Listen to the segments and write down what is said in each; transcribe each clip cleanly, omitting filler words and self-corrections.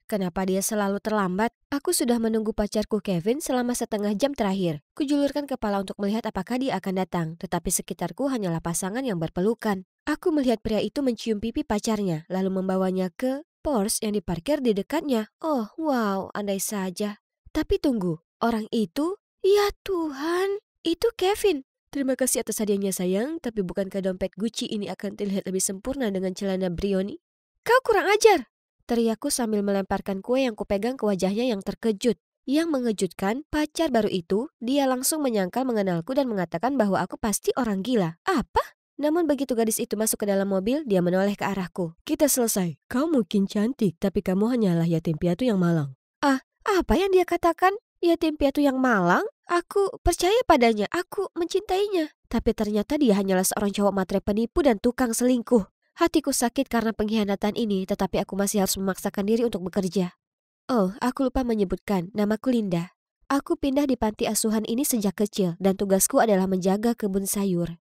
Kenapa dia selalu terlambat? Aku sudah menunggu pacarku Kevin selama setengah jam terakhir. Kujulurkan kepala untuk melihat apakah dia akan datang, tetapi sekitarku hanyalah pasangan yang berpelukan. Aku melihat pria itu mencium pipi pacarnya, lalu membawanya ke Porsche yang diparkir di dekatnya. Oh, wow, andai saja. Tapi tunggu, orang itu? Ya Tuhan, itu Kevin. Terima kasih atas hadiahnya sayang, tapi bukankah dompet Gucci ini akan terlihat lebih sempurna dengan celana Brioni? Kau kurang ajar! Teriakku sambil melemparkan kue yang kupegang ke wajahnya yang terkejut. Yang mengejutkan, pacar baru itu, dia langsung menyangkal mengenalku dan mengatakan bahwa aku pasti orang gila. Apa? Namun begitu gadis itu masuk ke dalam mobil, dia menoleh ke arahku. Kita selesai. Kau mungkin cantik, tapi kamu hanyalah yatim piatu yang malang. Apa yang dia katakan? Yatim piatu yang malang? Aku percaya padanya, aku mencintainya. Tapi ternyata dia hanyalah seorang cowok matre penipu dan tukang selingkuh. Hatiku sakit karena pengkhianatan ini, tetapi aku masih harus memaksakan diri untuk bekerja. Oh, aku lupa menyebutkan, namaku Linda. Aku pindah di panti asuhan ini sejak kecil, dan tugasku adalah menjaga kebun sayur.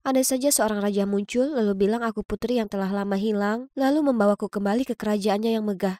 Andai saja seorang raja muncul, lalu bilang aku putri yang telah lama hilang, lalu membawaku kembali ke kerajaannya yang megah.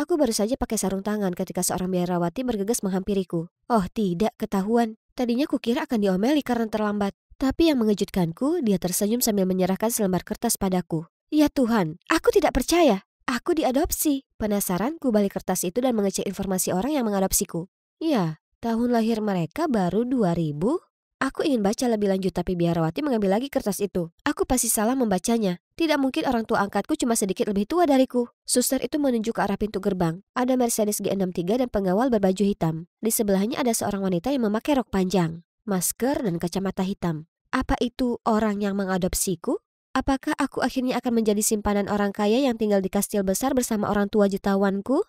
Aku baru saja pakai sarung tangan ketika seorang biarawati bergegas menghampiriku. Oh tidak, ketahuan. Tadinya kukira akan diomeli karena terlambat. Tapi yang mengejutkanku, dia tersenyum sambil menyerahkan selembar kertas padaku. Ya Tuhan, aku tidak percaya. Aku diadopsi. Penasaran, ku balik kertas itu dan mengecek informasi orang yang mengadopsiku. Ya, tahun lahir mereka baru 2000. Aku ingin baca lebih lanjut tapi biarawati mengambil lagi kertas itu. Aku pasti salah membacanya. Tidak mungkin orang tua angkatku cuma sedikit lebih tua dariku. Suster itu menunjuk ke arah pintu gerbang. Ada Mercedes G63 dan pengawal berbaju hitam. Di sebelahnya ada seorang wanita yang memakai rok panjang, masker dan kacamata hitam. Apa itu orang yang mengadopsiku? Apakah aku akhirnya akan menjadi simpanan orang kaya yang tinggal di kastil besar bersama orang tua jutawan?ku?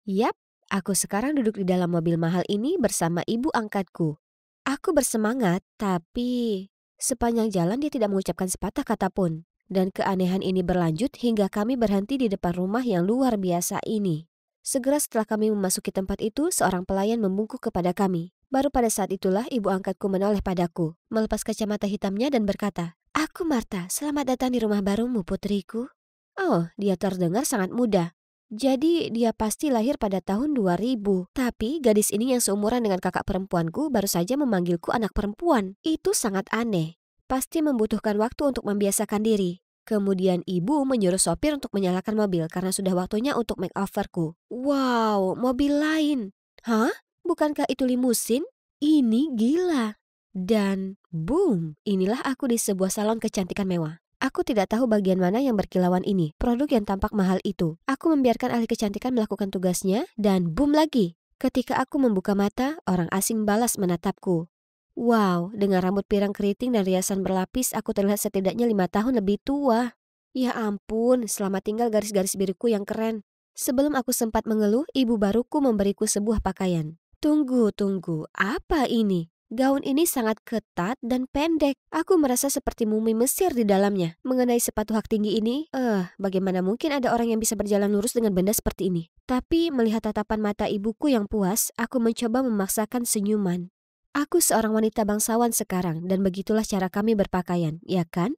Yap, aku sekarang duduk di dalam mobil mahal ini bersama ibu angkatku. Aku bersemangat, tapi sepanjang jalan dia tidak mengucapkan sepatah kata pun. Dan keanehan ini berlanjut hingga kami berhenti di depan rumah yang luar biasa ini. Segera setelah kami memasuki tempat itu, seorang pelayan membungkuk kepada kami. Baru pada saat itulah ibu angkatku menoleh padaku, melepas kacamata hitamnya dan berkata, "Aku Marta, selamat datang di rumah barumu, putriku." Oh, dia terdengar sangat muda. Jadi dia pasti lahir pada tahun 2000. Tapi gadis ini yang seumuran dengan kakak perempuanku baru saja memanggilku anak perempuan. Itu sangat aneh. Pasti membutuhkan waktu untuk membiasakan diri. Kemudian ibu menyuruh sopir untuk menyalakan mobil karena sudah waktunya untuk makeoverku. Wow, mobil lain. Hah? Bukankah itu limusin? Ini gila. Dan boom, inilah aku di sebuah salon kecantikan mewah. Aku tidak tahu bagian mana yang berkilauan ini, produk yang tampak mahal itu. Aku membiarkan ahli kecantikan melakukan tugasnya, dan boom lagi. Ketika aku membuka mata, orang asing balas menatapku. Wow, dengan rambut pirang keriting dan riasan berlapis, aku terlihat setidaknya 5 tahun lebih tua. Ya ampun, selamat tinggal garis-garis biruku yang keren. Sebelum aku sempat mengeluh, ibu baruku memberiku sebuah pakaian. Tunggu, apa ini? Gaun ini sangat ketat dan pendek. Aku merasa seperti mumi Mesir di dalamnya. Mengenai sepatu hak tinggi ini, bagaimana mungkin ada orang yang bisa berjalan lurus dengan benda seperti ini? Tapi melihat tatapan mata ibuku yang puas, aku mencoba memaksakan senyuman. Aku seorang wanita bangsawan sekarang dan begitulah cara kami berpakaian, ya kan?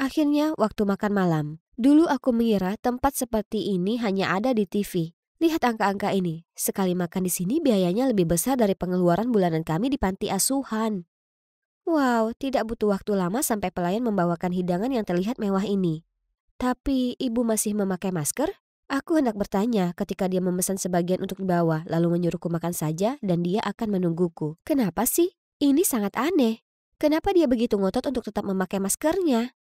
Akhirnya waktu makan malam. Dulu aku mengira tempat seperti ini hanya ada di TV. Lihat angka-angka ini. Sekali makan di sini biayanya lebih besar dari pengeluaran bulanan kami di panti asuhan. Wow, tidak butuh waktu lama sampai pelayan membawakan hidangan yang terlihat mewah ini. Tapi ibu masih memakai masker? Aku hendak bertanya ketika dia memesan sebagian untuk dibawa, lalu menyuruhku makan saja dan dia akan menungguku. Kenapa sih? Ini sangat aneh. Kenapa dia begitu ngotot untuk tetap memakai maskernya?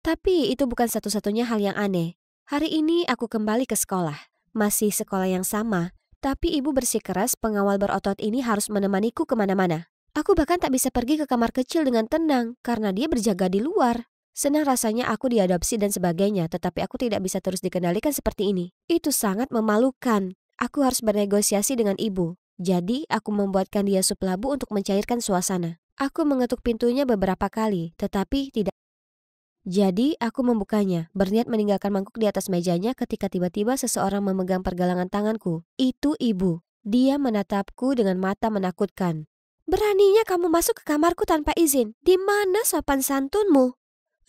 Tapi itu bukan satu-satunya hal yang aneh. Hari ini aku kembali ke sekolah. Masih sekolah yang sama. Tapi ibu bersikeras pengawal berotot ini harus menemaniku kemana-mana. Aku bahkan tak bisa pergi ke kamar kecil dengan tenang karena dia berjaga di luar. Senang rasanya aku diadopsi dan sebagainya, tetapi aku tidak bisa terus dikendalikan seperti ini. Itu sangat memalukan. Aku harus bernegosiasi dengan ibu. Jadi aku membuatkan dia sup labu untuk mencairkan suasana. Aku mengetuk pintunya beberapa kali, tetapi tidak. Jadi aku membukanya, berniat meninggalkan mangkuk di atas mejanya ketika tiba-tiba seseorang memegang pergelangan tanganku. Itu ibu. Dia menatapku dengan mata menakutkan. Beraninya kamu masuk ke kamarku tanpa izin. Di mana sopan santunmu?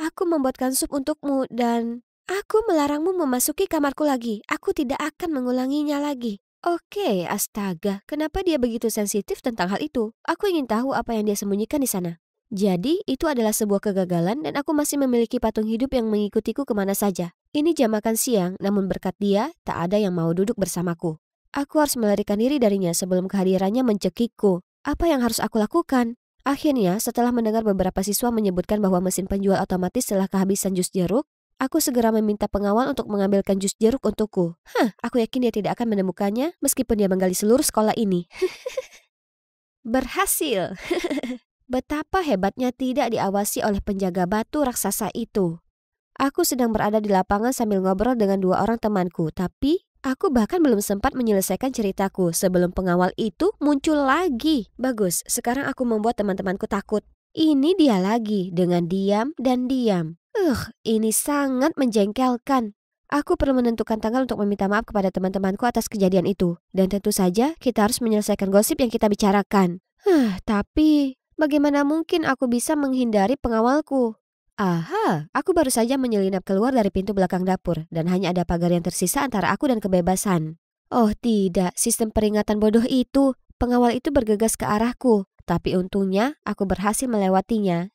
Aku membuatkan sup untukmu dan Aku melarangmu memasuki kamarku lagi. Aku tidak akan mengulanginya lagi. Oke, astaga. Kenapa dia begitu sensitif tentang hal itu? Aku ingin tahu apa yang dia sembunyikan di sana. Jadi, itu adalah sebuah kegagalan dan aku masih memiliki patung hidup yang mengikutiku kemana saja. Ini jam makan siang, namun berkat dia, tak ada yang mau duduk bersamaku. Aku harus melarikan diri darinya sebelum kehadirannya mencekikku. Apa yang harus aku lakukan? Akhirnya, setelah mendengar beberapa siswa menyebutkan bahwa mesin penjual otomatis telah kehabisan jus jeruk, aku segera meminta pengawal untuk mengambilkan jus jeruk untukku. Aku yakin dia tidak akan menemukannya meskipun dia menggali seluruh sekolah ini. Berhasil. Betapa hebatnya tidak diawasi oleh penjaga batu raksasa itu. Aku sedang berada di lapangan sambil ngobrol dengan dua orang temanku, tapi aku bahkan belum sempat menyelesaikan ceritaku sebelum pengawal itu muncul lagi. Bagus, sekarang aku membuat teman-temanku takut. Ini dia lagi dengan diam dan diam. Ini sangat menjengkelkan. Aku perlu menentukan tanggal untuk meminta maaf kepada teman-temanku atas kejadian itu. Dan tentu saja kita harus menyelesaikan gosip yang kita bicarakan. Tapi bagaimana mungkin aku bisa menghindari pengawalku? Aha, aku baru saja menyelinap keluar dari pintu belakang dapur dan hanya ada pagar yang tersisa antara aku dan kebebasan. Oh tidak, sistem peringatan bodoh itu. Pengawal itu bergegas ke arahku, tapi untungnya aku berhasil melewatinya.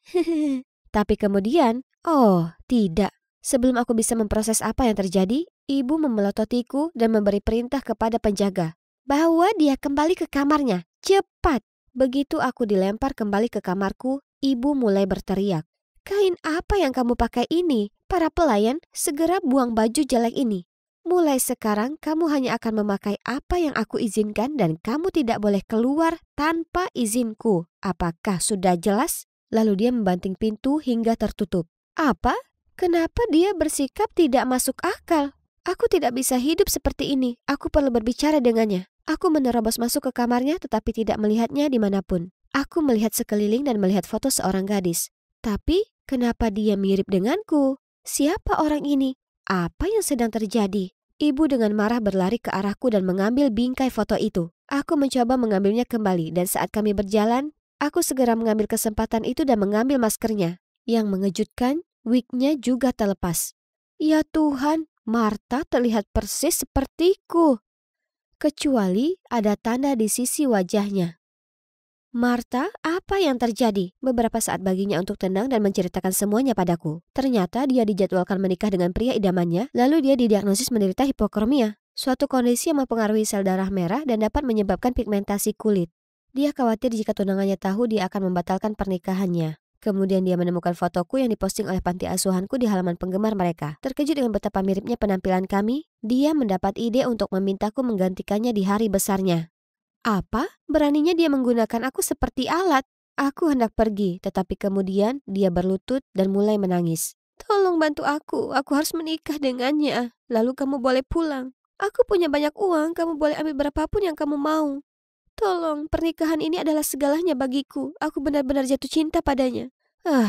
Tapi kemudian, oh tidak. Sebelum aku bisa memproses apa yang terjadi, ibu memelototiku dan memberi perintah kepada penjaga. Bawa dia kembali ke kamarnya, cepat. Begitu aku dilempar kembali ke kamarku, ibu mulai berteriak. Kain apa yang kamu pakai ini? Para pelayan, segera buang baju jelek ini. Mulai sekarang kamu hanya akan memakai apa yang aku izinkan dan kamu tidak boleh keluar tanpa izinku. Apakah sudah jelas? Lalu dia membanting pintu hingga tertutup. Apa? Kenapa dia bersikap tidak masuk akal? Aku tidak bisa hidup seperti ini. Aku perlu berbicara dengannya. Aku menerobos masuk ke kamarnya tetapi tidak melihatnya dimanapun. Aku melihat sekeliling dan melihat foto seorang gadis. Tapi kenapa dia mirip denganku? Siapa orang ini? Apa yang sedang terjadi? Ibu dengan marah berlari ke arahku dan mengambil bingkai foto itu. Aku mencoba mengambilnya kembali dan saat kami berjalan, aku segera mengambil kesempatan itu dan mengambil maskernya. Yang mengejutkan, wignya juga terlepas. Ya Tuhan, Martha terlihat persis sepertiku. Kecuali ada tanda di sisi wajahnya. Martha, apa yang terjadi? Beberapa saat baginya untuk tenang dan menceritakan semuanya padaku. Ternyata dia dijadwalkan menikah dengan pria idamannya, lalu dia didiagnosis menderita hipokromia, suatu kondisi yang mempengaruhi sel darah merah dan dapat menyebabkan pigmentasi kulit. Dia khawatir jika tunangannya tahu dia akan membatalkan pernikahannya. Kemudian dia menemukan fotoku yang diposting oleh panti asuhanku di halaman penggemar mereka. Terkejut dengan betapa miripnya penampilan kami, dia mendapat ide untuk memintaku menggantikannya di hari besarnya. Apa? Beraninya dia menggunakan aku seperti alat. Aku hendak pergi, tetapi kemudian dia berlutut dan mulai menangis. Tolong bantu aku harus menikah dengannya. Lalu kamu boleh pulang. Aku punya banyak uang, kamu boleh ambil berapapun yang kamu mau. Tolong, pernikahan ini adalah segalanya bagiku. Aku benar-benar jatuh cinta padanya.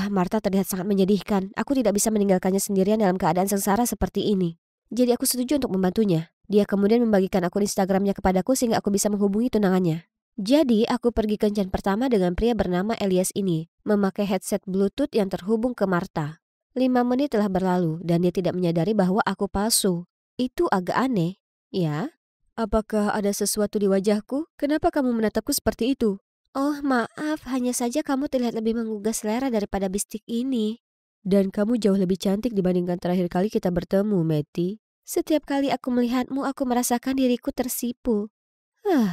Martha terlihat sangat menyedihkan. Aku tidak bisa meninggalkannya sendirian dalam keadaan sengsara seperti ini. Jadi aku setuju untuk membantunya. Dia kemudian membagikan akun Instagramnya kepadaku sehingga aku bisa menghubungi tunangannya. Jadi aku pergi kencan pertama dengan pria bernama Elias ini, memakai headset Bluetooth yang terhubung ke Martha. 5 menit telah berlalu dan dia tidak menyadari bahwa aku palsu. Itu agak aneh. Ya? Apakah ada sesuatu di wajahku? Kenapa kamu menatapku seperti itu? Oh maaf, hanya saja kamu terlihat lebih menggugah selera daripada bistik ini. Dan kamu jauh lebih cantik dibandingkan terakhir kali kita bertemu, Matty. Setiap kali aku melihatmu, aku merasakan diriku tersipu.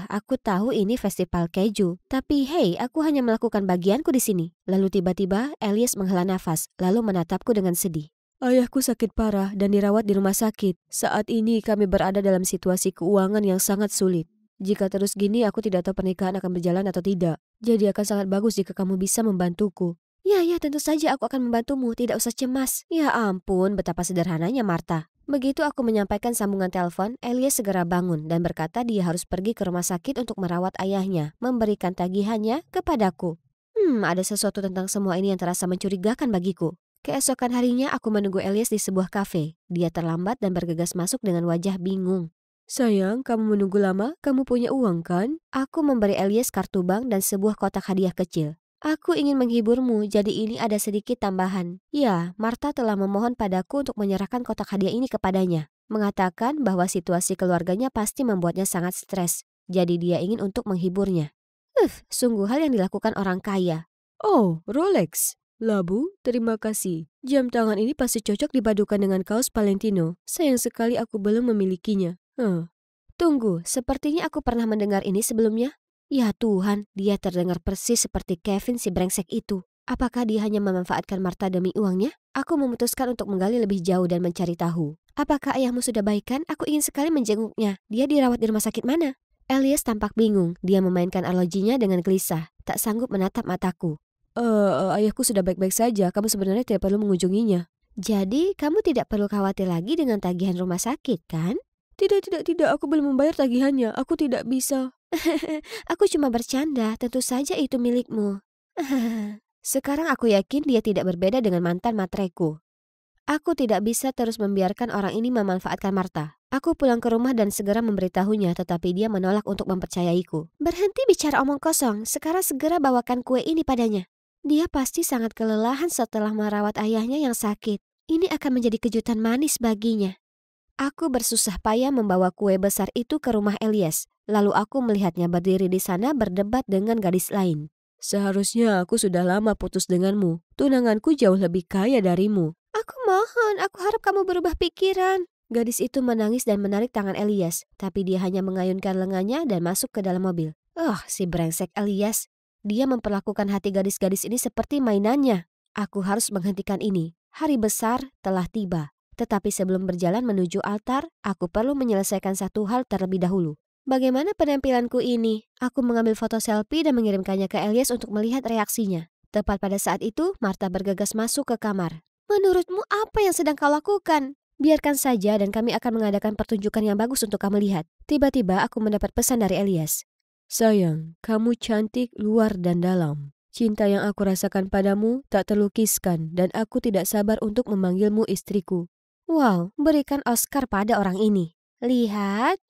Aku tahu ini festival keju, tapi hey, aku hanya melakukan bagianku di sini. Lalu tiba-tiba, Elias menghela nafas, lalu menatapku dengan sedih. Ayahku sakit parah dan dirawat di rumah sakit. Saat ini kami berada dalam situasi keuangan yang sangat sulit. Jika terus gini aku tidak tahu pernikahan akan berjalan atau tidak. Jadi akan sangat bagus jika kamu bisa membantuku. Ya tentu saja aku akan membantumu, tidak usah cemas. Ya ampun, betapa sederhananya Martha. Begitu aku menyampaikan sambungan telepon, Elias segera bangun dan berkata dia harus pergi ke rumah sakit untuk merawat ayahnya, memberikan tagihannya kepadaku. Ada sesuatu tentang semua ini yang terasa mencurigakan bagiku. Keesokan harinya aku menunggu Elias di sebuah kafe. Dia terlambat dan bergegas masuk dengan wajah bingung. Sayang, kamu menunggu lama? Kamu punya uang kan? Aku memberi Elias kartu bank dan sebuah kotak hadiah kecil. Aku ingin menghiburmu, jadi ini ada sedikit tambahan. Ya, Martha telah memohon padaku untuk menyerahkan kotak hadiah ini kepadanya. Mengatakan bahwa situasi keluarganya pasti membuatnya sangat stres. Jadi dia ingin untuk menghiburnya. Sungguh hal yang dilakukan orang kaya. Oh, Rolex. Labu, terima kasih. Jam tangan ini pasti cocok dipadukan dengan kaos Valentino. Sayang sekali aku belum memilikinya. Tunggu, sepertinya aku pernah mendengar ini sebelumnya. Ya Tuhan, dia terdengar persis seperti Kevin si brengsek itu. Apakah dia hanya memanfaatkan Martha demi uangnya? Aku memutuskan untuk menggali lebih jauh dan mencari tahu. Apakah ayahmu sudah baikan? Aku ingin sekali menjenguknya. Dia dirawat di rumah sakit mana? Elias tampak bingung. Dia memainkan arlojinya dengan gelisah. Tak sanggup menatap mataku. Ayahku sudah baik-baik saja. Kamu sebenarnya tidak perlu mengunjunginya. Jadi, kamu tidak perlu khawatir lagi dengan tagihan rumah sakit, kan? Tidak. Aku belum membayar tagihannya. Aku tidak bisa. Aku cuma bercanda, tentu saja itu milikmu. Sekarang aku yakin dia tidak berbeda dengan mantan matreku. Aku tidak bisa terus membiarkan orang ini memanfaatkan Martha. Aku pulang ke rumah dan segera memberitahunya, tetapi dia menolak untuk mempercayaiku. Berhenti bicara omong kosong, sekarang segera bawakan kue ini padanya. Dia pasti sangat kelelahan setelah merawat ayahnya yang sakit. Ini akan menjadi kejutan manis baginya. Aku bersusah payah membawa kue besar itu ke rumah Elias. Lalu aku melihatnya berdiri di sana berdebat dengan gadis lain. Seharusnya aku sudah lama putus denganmu. Tunanganku jauh lebih kaya darimu. Aku mohon, aku harap kamu berubah pikiran. Gadis itu menangis dan menarik tangan Elias. Tapi dia hanya mengayunkan lengannya dan masuk ke dalam mobil. Si brengsek Elias. Dia memperlakukan hati gadis-gadis ini seperti mainannya. Aku harus menghentikan ini. Hari besar telah tiba. Tetapi sebelum berjalan menuju altar, aku perlu menyelesaikan satu hal terlebih dahulu. Bagaimana penampilanku ini? Aku mengambil foto selfie dan mengirimkannya ke Elias untuk melihat reaksinya. Tepat pada saat itu, Martha bergegas masuk ke kamar. Menurutmu apa yang sedang kau lakukan? Biarkan saja dan kami akan mengadakan pertunjukan yang bagus untuk kamu lihat. Tiba-tiba aku mendapat pesan dari Elias. Sayang, kamu cantik luar dan dalam. Cinta yang aku rasakan padamu tak terlukiskan dan aku tidak sabar untuk memanggilmu istriku. Wow, berikan Oscar pada orang ini. Lihat.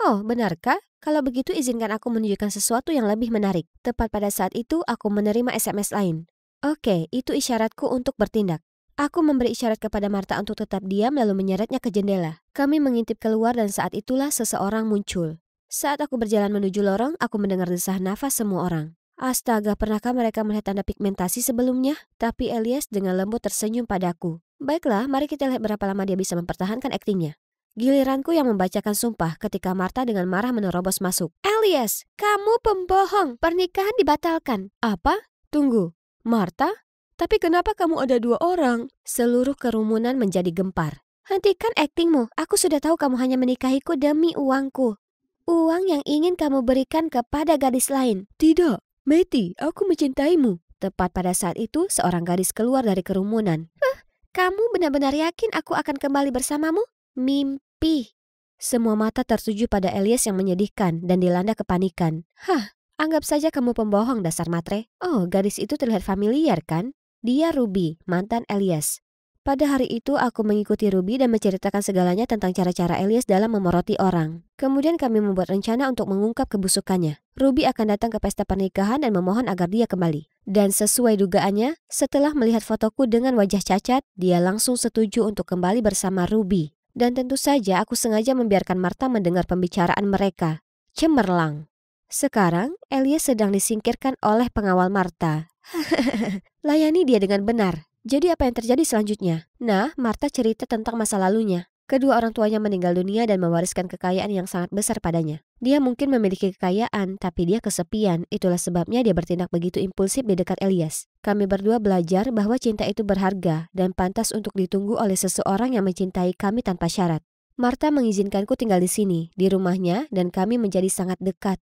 Benarkah? Kalau begitu izinkan aku menunjukkan sesuatu yang lebih menarik. Tepat pada saat itu aku menerima SMS lain. Oke, itu isyaratku untuk bertindak. Aku memberi isyarat kepada Martha untuk tetap diam lalu menyeretnya ke jendela. Kami mengintip keluar dan saat itulah seseorang muncul. Saat aku berjalan menuju lorong, aku mendengar desah nafas semua orang. Astaga, pernahkah mereka melihat tanda pigmentasi sebelumnya? Tapi Elias dengan lembut tersenyum padaku. Baiklah, mari kita lihat berapa lama dia bisa mempertahankan aktingnya. Giliranku yang membacakan sumpah ketika Martha dengan marah menerobos masuk. Elias, kamu pembohong. Pernikahan dibatalkan. Apa? Tunggu. Martha? Tapi kenapa kamu ada 2 orang? Seluruh kerumunan menjadi gempar. Hentikan aktingmu. Aku sudah tahu kamu hanya menikahiku demi uangku. Uang yang ingin kamu berikan kepada gadis lain. Tidak. Matty, aku mencintaimu. Tepat pada saat itu, seorang gadis keluar dari kerumunan. Kamu benar-benar yakin aku akan kembali bersamamu? Mimpi. Semua mata tertuju pada Elias yang menyedihkan dan dilanda kepanikan. Anggap saja kamu pembohong dasar matre. Oh, gadis itu terlihat familiar kan? Dia Ruby, mantan Elias. Pada hari itu aku mengikuti Ruby dan menceritakan segalanya tentang cara-cara Elias dalam memoroti orang. Kemudian kami membuat rencana untuk mengungkap kebusukannya. Ruby akan datang ke pesta pernikahan dan memohon agar dia kembali. Dan sesuai dugaannya, setelah melihat fotoku dengan wajah cacat, dia langsung setuju untuk kembali bersama Ruby. Dan tentu saja aku sengaja membiarkan Martha mendengar pembicaraan mereka. Cemerlang. Sekarang, Elias sedang disingkirkan oleh pengawal Martha. Layani dia dengan benar. Jadi apa yang terjadi selanjutnya? Nah, Martha cerita tentang masa lalunya. Kedua orang tuanya meninggal dunia dan mewariskan kekayaan yang sangat besar padanya. Dia mungkin memiliki kekayaan, tapi dia kesepian. Itulah sebabnya dia bertindak begitu impulsif di dekat Elias. Kami berdua belajar bahwa cinta itu berharga dan pantas untuk ditunggu oleh seseorang yang mencintai kami tanpa syarat. Martha mengizinkanku tinggal di sini, di rumahnya, dan kami menjadi sangat dekat.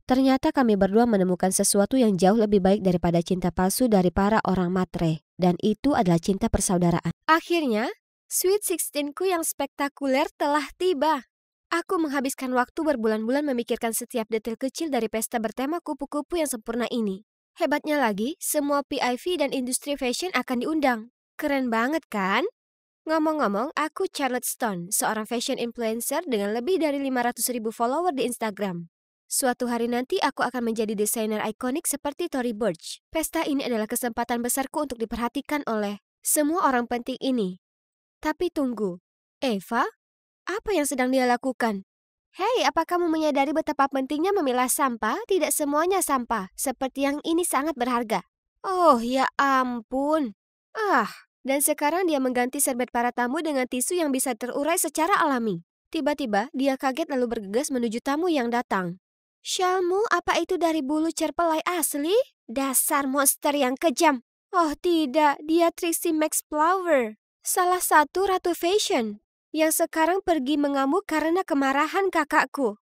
Ternyata kami berdua menemukan sesuatu yang jauh lebih baik daripada cinta palsu dari para orang matre. Dan itu adalah cinta persaudaraan. Akhirnya, Sweet 16ku yang spektakuler telah tiba. Aku menghabiskan waktu berbulan-bulan memikirkan setiap detail kecil dari pesta bertema kupu-kupu yang sempurna ini. Hebatnya lagi, semua PIV dan industri fashion akan diundang. Keren banget kan? Ngomong-ngomong, aku Charlotte Stone, seorang fashion influencer dengan lebih dari 500.000 follower di Instagram. Suatu hari nanti aku akan menjadi desainer ikonik seperti Tory Burch. Pesta ini adalah kesempatan besarku untuk diperhatikan oleh semua orang penting ini. Tapi tunggu, Eva? Apa yang sedang dia lakukan? Hei, apa kamu menyadari betapa pentingnya memilah sampah? Tidak semuanya sampah, seperti yang ini sangat berharga. Oh, ya ampun. Dan sekarang dia mengganti serbet para tamu dengan tisu yang bisa terurai secara alami. Tiba-tiba, dia kaget lalu bergegas menuju tamu yang datang. Syalmu, apa itu dari bulu cerpelai asli? Dasar monster yang kejam. Oh tidak, dia Trixie Max Flower. Salah satu ratu fashion yang sekarang pergi mengamuk karena kemarahan kakakku.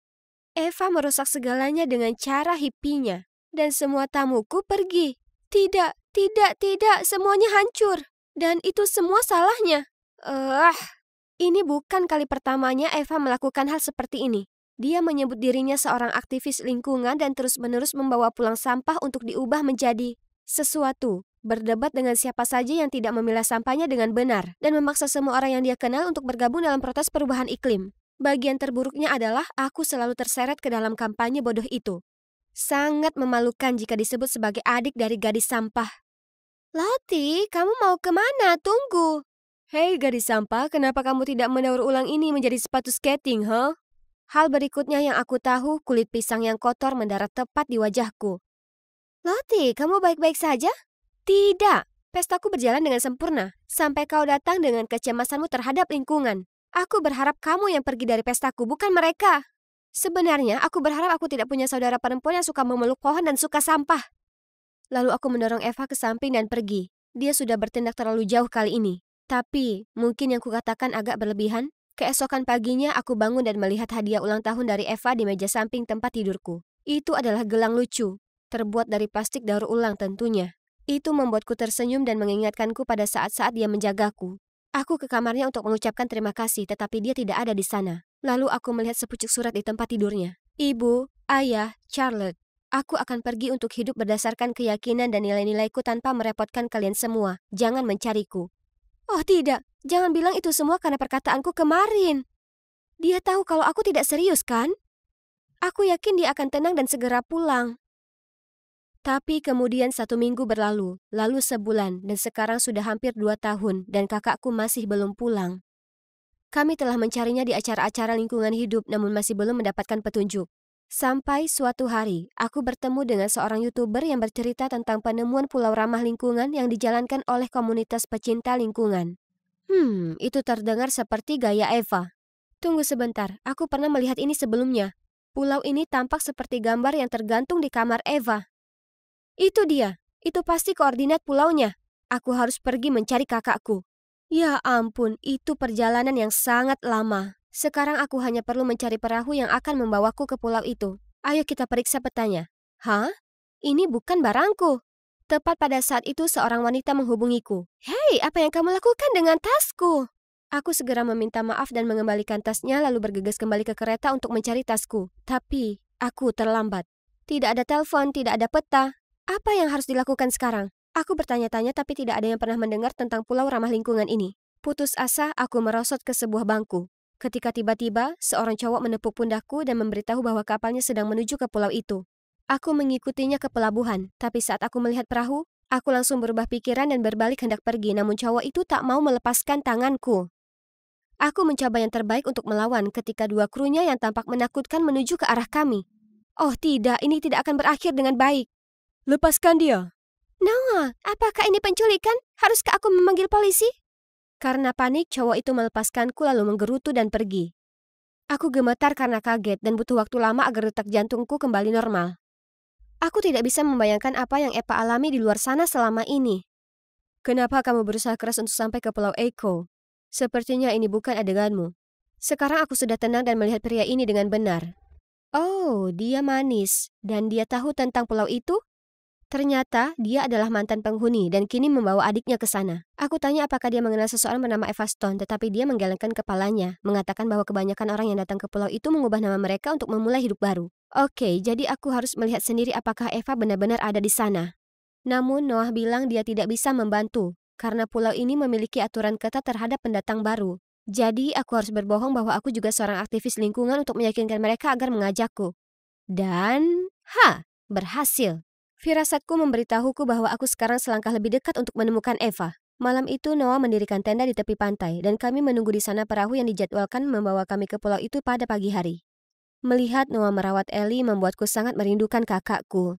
Eva merusak segalanya dengan cara hippinya. Dan semua tamuku pergi. Tidak, semuanya hancur. Dan itu semua salahnya. Ini bukan kali pertamanya Eva melakukan hal seperti ini. Dia menyebut dirinya seorang aktivis lingkungan dan terus-menerus membawa pulang sampah untuk diubah menjadi sesuatu. Berdebat dengan siapa saja yang tidak memilah sampahnya dengan benar. Dan memaksa semua orang yang dia kenal untuk bergabung dalam protes perubahan iklim. Bagian terburuknya adalah aku selalu terseret ke dalam kampanye bodoh itu. Sangat memalukan jika disebut sebagai adik dari gadis sampah. Lottie, kamu mau kemana? Tunggu. Hei gadis sampah, kenapa kamu tidak mendaur ulang ini menjadi sepatu skating, huh? Hal berikutnya yang aku tahu, kulit pisang yang kotor mendarat tepat di wajahku. Lottie, kamu baik-baik saja? Tidak, pestaku berjalan dengan sempurna, sampai kau datang dengan kecemasanmu terhadap lingkungan. Aku berharap kamu yang pergi dari pestaku, bukan mereka. Sebenarnya, aku berharap aku tidak punya saudara perempuan yang suka memeluk pohon dan suka sampah. Lalu aku mendorong Eva ke samping dan pergi. Dia sudah bertindak terlalu jauh kali ini. Tapi, mungkin yang kukatakan agak berlebihan. Keesokan paginya aku bangun dan melihat hadiah ulang tahun dari Eva di meja samping tempat tidurku. Itu adalah gelang lucu, terbuat dari plastik daur ulang tentunya. Itu membuatku tersenyum dan mengingatkanku pada saat-saat dia menjagaku. Aku ke kamarnya untuk mengucapkan terima kasih, tetapi dia tidak ada di sana. Lalu aku melihat sepucuk surat di tempat tidurnya. Ibu, Ayah, Charlotte, aku akan pergi untuk hidup berdasarkan keyakinan dan nilai-nilaiku tanpa merepotkan kalian semua. Jangan mencariku. Oh tidak, jangan bilang itu semua karena perkataanku kemarin. Dia tahu kalau aku tidak serius kan? Aku yakin dia akan tenang dan segera pulang. Tapi kemudian 1 minggu berlalu, lalu sebulan, dan sekarang sudah hampir 2 tahun, dan kakakku masih belum pulang. Kami telah mencarinya di acara-acara lingkungan hidup, namun masih belum mendapatkan petunjuk. Sampai suatu hari, aku bertemu dengan seorang YouTuber yang bercerita tentang penemuan pulau ramah lingkungan yang dijalankan oleh komunitas pecinta lingkungan. Itu terdengar seperti gaya Eva. Tunggu sebentar, aku pernah melihat ini sebelumnya. Pulau ini tampak seperti gambar yang tergantung di kamar Eva. Itu dia, itu pasti koordinat pulaunya. Aku harus pergi mencari kakakku. Ya ampun, itu perjalanan yang sangat lama. Sekarang aku hanya perlu mencari perahu yang akan membawaku ke pulau itu. Ayo kita periksa petanya. Hah? Ini bukan barangku. Tepat pada saat itu seorang wanita menghubungiku. Hei, apa yang kamu lakukan dengan tasku? Aku segera meminta maaf dan mengembalikan tasnya lalu bergegas kembali ke kereta untuk mencari tasku. Tapi, aku terlambat. Tidak ada telepon, tidak ada peta. Apa yang harus dilakukan sekarang? Aku bertanya-tanya tapi tidak ada yang pernah mendengar tentang pulau ramah lingkungan ini. Putus asa, aku merosot ke sebuah bangku. Ketika tiba-tiba, seorang cowok menepuk pundakku dan memberitahu bahwa kapalnya sedang menuju ke pulau itu. Aku mengikutinya ke pelabuhan, tapi saat aku melihat perahu, aku langsung berubah pikiran dan berbalik hendak pergi, namun cowok itu tak mau melepaskan tanganku. Aku mencoba yang terbaik untuk melawan ketika 2 krunya yang tampak menakutkan menuju ke arah kami. Oh tidak, ini tidak akan berakhir dengan baik. Lepaskan dia. Noah, apakah ini penculikan? Haruskah aku memanggil polisi? Karena panik, cowok itu melepaskanku lalu menggerutu dan pergi. Aku gemetar karena kaget dan butuh waktu lama agar detak jantungku kembali normal. Aku tidak bisa membayangkan apa yang Eva alami di luar sana selama ini. Kenapa kamu berusaha keras untuk sampai ke Pulau Echo? Sepertinya ini bukan adeganmu. Sekarang aku sudah tenang dan melihat pria ini dengan benar. Oh, dia manis. Dan dia tahu tentang pulau itu? Ternyata dia adalah mantan penghuni dan kini membawa adiknya ke sana. Aku tanya apakah dia mengenal seseorang bernama Eva Stone, tetapi dia menggelengkan kepalanya, mengatakan bahwa kebanyakan orang yang datang ke pulau itu mengubah nama mereka untuk memulai hidup baru. Oke, jadi aku harus melihat sendiri apakah Eva benar-benar ada di sana. Namun Noah bilang dia tidak bisa membantu, karena pulau ini memiliki aturan ketat terhadap pendatang baru. Jadi aku harus berbohong bahwa aku juga seorang aktivis lingkungan untuk meyakinkan mereka agar mengajakku. Dan, berhasil. Firasatku memberitahuku bahwa aku sekarang selangkah lebih dekat untuk menemukan Eva. Malam itu Noah mendirikan tenda di tepi pantai dan kami menunggu di sana perahu yang dijadwalkan membawa kami ke pulau itu pada pagi hari. Melihat Noah merawat Ellie membuatku sangat merindukan kakakku.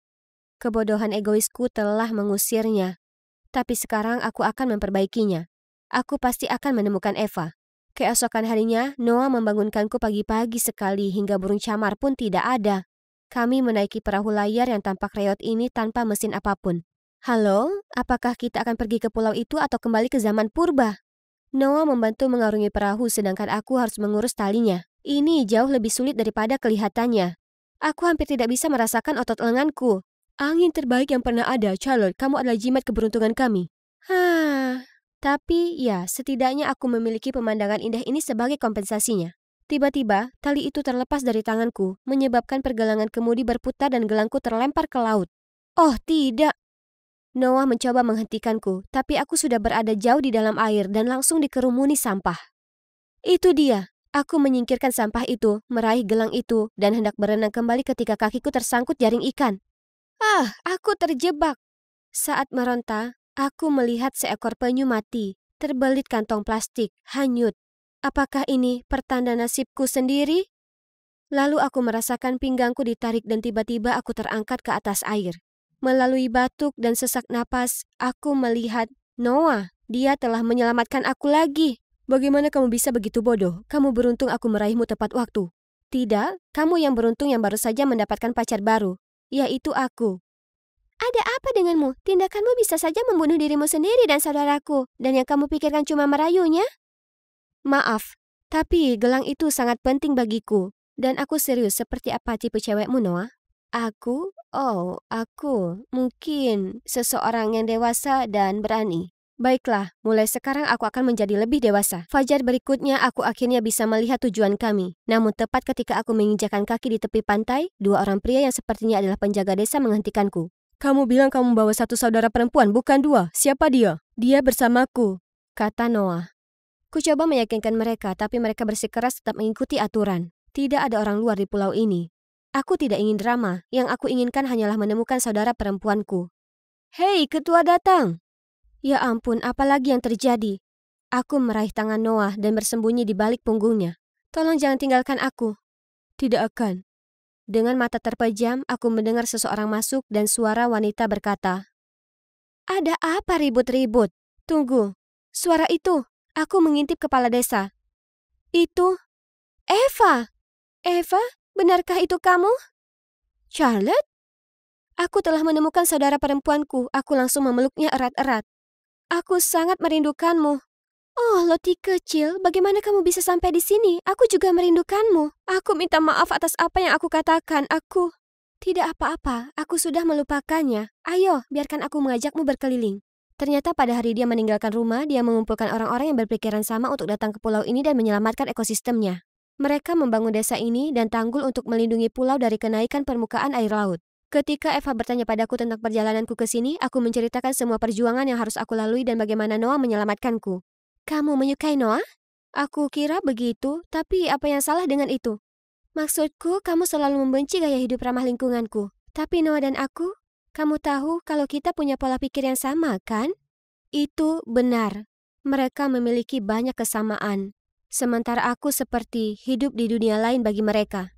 Kebodohan egoisku telah mengusirnya. Tapi sekarang aku akan memperbaikinya. Aku pasti akan menemukan Eva. Keesokan harinya, Noah membangunkanku pagi-pagi sekali hingga burung camar pun tidak ada. Kami menaiki perahu layar yang tampak reot ini tanpa mesin apapun. Halo, apakah kita akan pergi ke pulau itu atau kembali ke zaman purba? Noah membantu mengarungi perahu sedangkan aku harus mengurus talinya. Ini jauh lebih sulit daripada kelihatannya. Aku hampir tidak bisa merasakan otot lenganku. Angin terbaik yang pernah ada, Charlotte. Kamu adalah jimat keberuntungan kami. Tapi ya, setidaknya aku memiliki pemandangan indah ini sebagai kompensasinya. Tiba-tiba, tali itu terlepas dari tanganku, menyebabkan pergelangan kemudi berputar dan gelangku terlempar ke laut. Oh tidak! Noah mencoba menghentikanku, tapi aku sudah berada jauh di dalam air dan langsung dikerumuni sampah. Itu dia. Aku menyingkirkan sampah itu, meraih gelang itu, dan hendak berenang kembali ketika kakiku tersangkut jaring ikan. Aku terjebak. Saat meronta, aku melihat seekor penyu mati, terbelit kantong plastik, hanyut. Apakah ini pertanda nasibku sendiri? Lalu aku merasakan pinggangku ditarik dan tiba-tiba aku terangkat ke atas air. Melalui batuk dan sesak napas, aku melihat Noah. Dia telah menyelamatkan aku lagi. Bagaimana kamu bisa begitu bodoh? Kamu beruntung aku meraihmu tepat waktu. Tidak, kamu yang beruntung yang baru saja mendapatkan pacar baru, yaitu aku. Ada apa denganmu? Tindakanmu bisa saja membunuh dirimu sendiri dan saudaraku, dan yang kamu pikirkan cuma merayunya? Maaf, tapi gelang itu sangat penting bagiku, dan aku serius. Seperti apa tipe cewekmu, Noah? Aku mungkin seseorang yang dewasa dan berani. Baiklah, mulai sekarang aku akan menjadi lebih dewasa. Fajar berikutnya aku akhirnya bisa melihat tujuan kami. Namun tepat ketika aku menginjakan kaki di tepi pantai, dua orang pria yang sepertinya adalah penjaga desa menghentikanku. Kamu bilang kamu membawa satu saudara perempuan, bukan dua. Siapa dia? Dia bersamaku, kata Noah. Ku coba meyakinkan mereka, tapi mereka bersikeras tetap mengikuti aturan. Tidak ada orang luar di pulau ini. Aku tidak ingin drama, yang aku inginkan hanyalah menemukan saudara perempuanku. Hei, ketua datang! Ya ampun, apalagi yang terjadi? Aku meraih tangan Noah dan bersembunyi di balik punggungnya. Tolong jangan tinggalkan aku. Tidak akan. Dengan mata terpejam, aku mendengar seseorang masuk dan suara wanita berkata, "Ada apa ribut-ribut? Tunggu, suara itu." Aku mengintip kepala desa. Itu Eva. Eva, benarkah itu kamu? Charlotte? Aku telah menemukan saudara perempuanku. Aku langsung memeluknya erat-erat. Aku sangat merindukanmu. Oh, Lottie kecil, bagaimana kamu bisa sampai di sini? Aku juga merindukanmu. Aku minta maaf atas apa yang aku katakan. Aku tidak apa-apa. Aku sudah melupakannya. Ayo, biarkan aku mengajakmu berkeliling. Ternyata pada hari dia meninggalkan rumah, dia mengumpulkan orang-orang yang berpikiran sama untuk datang ke pulau ini dan menyelamatkan ekosistemnya. Mereka membangun desa ini dan tanggul untuk melindungi pulau dari kenaikan permukaan air laut. Ketika Eva bertanya padaku tentang perjalananku ke sini, aku menceritakan semua perjuangan yang harus aku lalui dan bagaimana Noah menyelamatkanku. Kamu menyukai Noah? Aku kira begitu, tapi apa yang salah dengan itu? Maksudku, kamu selalu membenci gaya hidup ramah lingkunganku. Tapi Noah dan aku, kamu tahu kalau kita punya pola pikir yang sama, kan? Itu benar. Mereka memiliki banyak kesamaan. Sementara aku seperti hidup di dunia lain bagi mereka.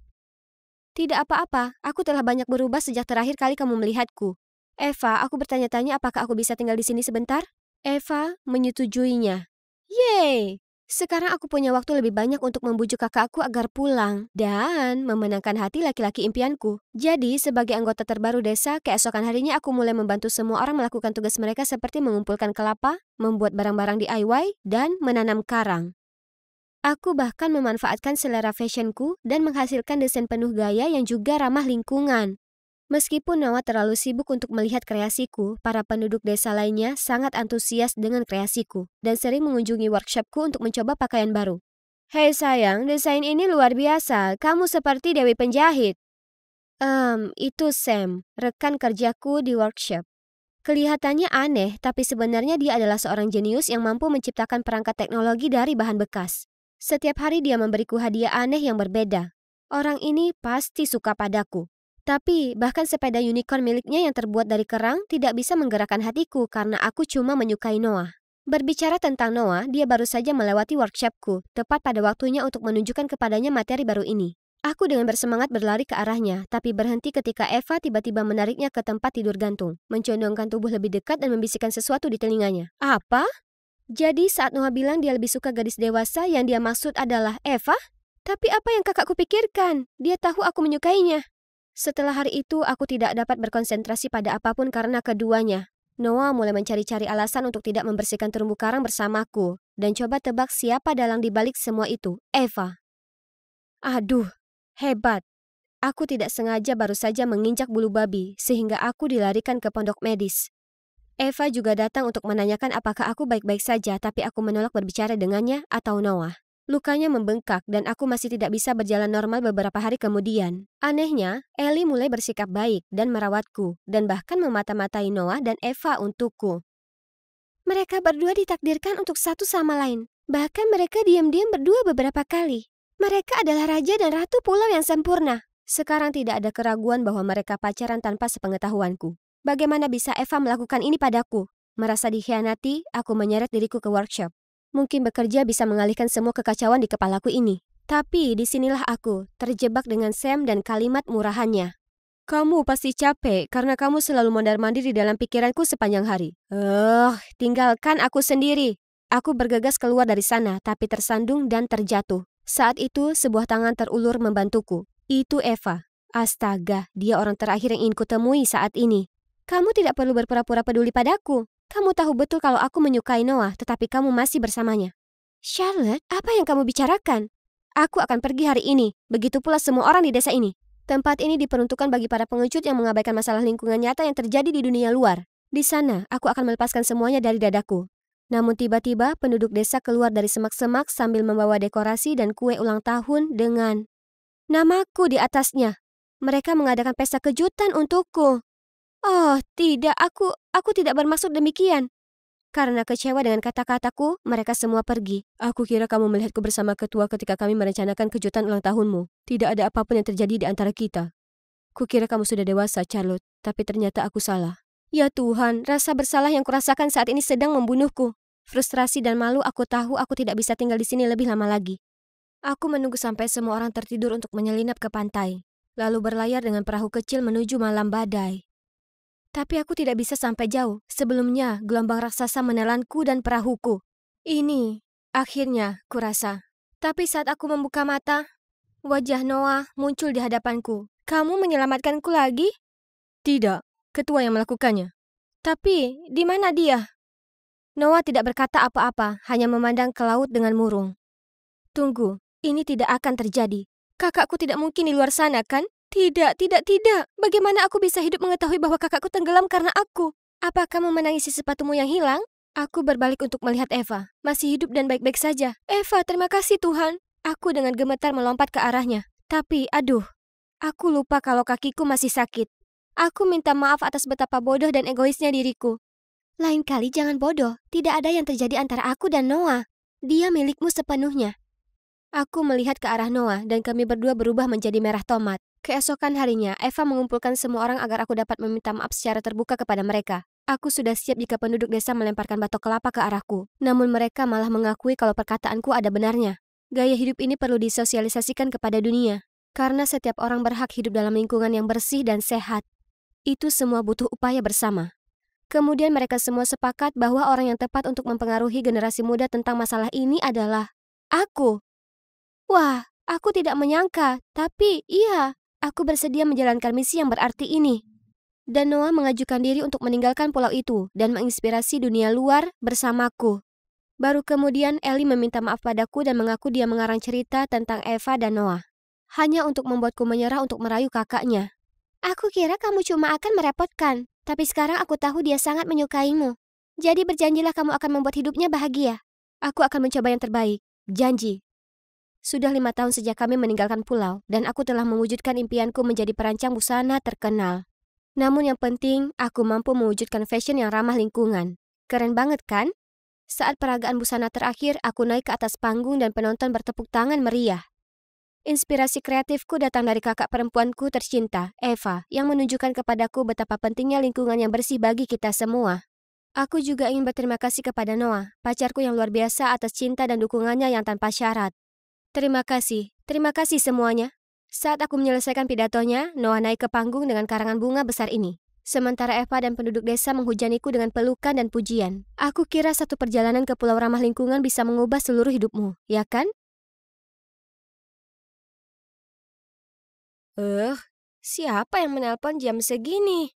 Tidak apa-apa, aku telah banyak berubah sejak terakhir kali kamu melihatku. Eva, aku bertanya-tanya apakah aku bisa tinggal di sini sebentar? Eva menyetujuinya. Yeay! Sekarang aku punya waktu lebih banyak untuk membujuk kakakku agar pulang dan memenangkan hati laki-laki impianku. Jadi, sebagai anggota terbaru desa, keesokan harinya aku mulai membantu semua orang melakukan tugas mereka seperti mengumpulkan kelapa, membuat barang-barang DIY, dan menanam karang. Aku bahkan memanfaatkan selera fashionku dan menghasilkan desain penuh gaya yang juga ramah lingkungan. Meskipun Noah terlalu sibuk untuk melihat kreasiku, para penduduk desa lainnya sangat antusias dengan kreasiku dan sering mengunjungi workshopku untuk mencoba pakaian baru. Hei sayang, desain ini luar biasa. Kamu seperti Dewi Penjahit. Itu Sam, rekan kerjaku di workshop. Kelihatannya aneh, tapi sebenarnya dia adalah seorang jenius yang mampu menciptakan perangkat teknologi dari bahan bekas. Setiap hari dia memberiku hadiah aneh yang berbeda. Orang ini pasti suka padaku. Tapi bahkan sepeda unicorn miliknya yang terbuat dari kerang tidak bisa menggerakkan hatiku karena aku cuma menyukai Noah. Berbicara tentang Noah, dia baru saja melewati workshopku, tepat pada waktunya untuk menunjukkan kepadanya materi baru ini. Aku dengan bersemangat berlari ke arahnya, tapi berhenti ketika Eva tiba-tiba menariknya ke tempat tidur gantung, mencondongkan tubuh lebih dekat dan membisikkan sesuatu di telinganya. Apa? Jadi saat Noah bilang dia lebih suka gadis dewasa, yang dia maksud adalah Eva? Tapi apa yang kakakku pikirkan? Dia tahu aku menyukainya. Setelah hari itu, aku tidak dapat berkonsentrasi pada apapun karena keduanya. Noah mulai mencari-cari alasan untuk tidak membersihkan terumbu karang bersamaku. Dan coba tebak siapa dalang di balik semua itu? Eva. Aduh. Hebat. Aku tidak sengaja baru saja menginjak bulu babi, sehingga aku dilarikan ke pondok medis. Eva juga datang untuk menanyakan apakah aku baik-baik saja, tapi aku menolak berbicara dengannya atau Noah. Lukanya membengkak dan aku masih tidak bisa berjalan normal beberapa hari kemudian. Anehnya, Ellie mulai bersikap baik dan merawatku, dan bahkan memata-matai Noah dan Eva untukku. Mereka berdua ditakdirkan untuk satu sama lain. Bahkan mereka diam-diam berdua beberapa kali. Mereka adalah raja dan ratu pulau yang sempurna. Sekarang tidak ada keraguan bahwa mereka pacaran tanpa sepengetahuanku. Bagaimana bisa Eva melakukan ini padaku? Merasa dikhianati, aku menyeret diriku ke workshop. Mungkin bekerja bisa mengalihkan semua kekacauan di kepalaku ini. Tapi disinilah aku, terjebak dengan Sam dan kalimat murahannya. Kamu pasti capek karena kamu selalu mondar-mandir di dalam pikiranku sepanjang hari. Tinggalkan aku sendiri. Aku bergegas keluar dari sana, tapi tersandung dan terjatuh. Saat itu, sebuah tangan terulur membantuku. Itu Eva. Astaga, dia orang terakhir yang ingin kutemui saat ini. Kamu tidak perlu berpura-pura peduli padaku. Kamu tahu betul kalau aku menyukai Noah, tetapi kamu masih bersamanya. Charlotte, apa yang kamu bicarakan? Aku akan pergi hari ini. Begitu pula semua orang di desa ini. Tempat ini diperuntukkan bagi para pengecut yang mengabaikan masalah lingkungan nyata yang terjadi di dunia luar. Di sana, aku akan melepaskan semuanya dari dadaku. Namun tiba-tiba penduduk desa keluar dari semak-semak sambil membawa dekorasi dan kue ulang tahun dengan namaku di atasnya. Mereka mengadakan pesta kejutan untukku. Oh, tidak, aku tidak bermaksud demikian. Karena kecewa dengan kata-kataku, mereka semua pergi. Aku kira kamu melihatku bersama ketua ketika kami merencanakan kejutan ulang tahunmu. Tidak ada apapun yang terjadi di antara kita. Kukira kamu sudah dewasa, Charlotte, tapi ternyata aku salah. Ya Tuhan, rasa bersalah yang kurasakan saat ini sedang membunuhku. Frustrasi dan malu aku tahu aku tidak bisa tinggal di sini lebih lama lagi. Aku menunggu sampai semua orang tertidur untuk menyelinap ke pantai, lalu berlayar dengan perahu kecil menuju malam badai. Tapi aku tidak bisa sampai jauh. Sebelumnya, gelombang raksasa menelanku dan perahuku. Ini, akhirnya, kurasa. Tapi saat aku membuka mata, wajah Noah muncul di hadapanku. Kamu menyelamatkanku lagi? Tidak, ketua yang melakukannya. Tapi, di mana dia? Noah tidak berkata apa-apa, hanya memandang ke laut dengan murung. Tunggu, ini tidak akan terjadi. Kakakku tidak mungkin di luar sana, kan? Tidak. Bagaimana aku bisa hidup mengetahui bahwa kakakku tenggelam karena aku? Apa kamu menangisi sepatumu yang hilang? Aku berbalik untuk melihat Eva. Masih hidup dan baik-baik saja. Eva, terima kasih Tuhan. Aku dengan gemetar melompat ke arahnya. Tapi, aduh, aku lupa kalau kakiku masih sakit. Aku minta maaf atas betapa bodoh dan egoisnya diriku. Lain kali jangan bodoh. Tidak ada yang terjadi antara aku dan Noah. Dia milikmu sepenuhnya. Aku melihat ke arah Noah dan kami berdua berubah menjadi merah tomat. Keesokan harinya, Eva mengumpulkan semua orang agar aku dapat meminta maaf secara terbuka kepada mereka. Aku sudah siap jika penduduk desa melemparkan batok kelapa ke arahku. Namun mereka malah mengakui kalau perkataanku ada benarnya. Gaya hidup ini perlu disosialisasikan kepada dunia. Karena setiap orang berhak hidup dalam lingkungan yang bersih dan sehat. Itu semua butuh upaya bersama. Kemudian mereka semua sepakat bahwa orang yang tepat untuk mempengaruhi generasi muda tentang masalah ini adalah aku. Wah, aku tidak menyangka, tapi iya. Aku bersedia menjalankan misi yang berarti ini. Dan Noah mengajukan diri untuk meninggalkan pulau itu dan menginspirasi dunia luar bersamaku. Baru kemudian Ellie meminta maaf padaku dan mengaku dia mengarang cerita tentang Eva dan Noah. Hanya untuk membuatku menyerah untuk merayu kakaknya. Aku kira kamu cuma akan merepotkan, tapi sekarang aku tahu dia sangat menyukaimu. Jadi berjanjilah kamu akan membuat hidupnya bahagia. Aku akan mencoba yang terbaik. Janji. Sudah 5 tahun sejak kami meninggalkan pulau, dan aku telah mewujudkan impianku menjadi perancang busana terkenal. Namun yang penting, aku mampu mewujudkan fashion yang ramah lingkungan. Keren banget kan? Saat peragaan busana terakhir, aku naik ke atas panggung dan penonton bertepuk tangan meriah. Inspirasi kreatifku datang dari kakak perempuanku tercinta, Eva, yang menunjukkan kepadaku betapa pentingnya lingkungan yang bersih bagi kita semua. Aku juga ingin berterima kasih kepada Noah, pacarku yang luar biasa atas cinta dan dukungannya yang tanpa syarat. Terima kasih semuanya. Saat aku menyelesaikan pidatonya, Noah naik ke panggung dengan karangan bunga besar ini. Sementara Eva dan penduduk desa menghujaniku dengan pelukan dan pujian. Aku kira satu perjalanan ke pulau ramah lingkungan bisa mengubah seluruh hidupmu, ya kan? Siapa yang menelpon jam segini?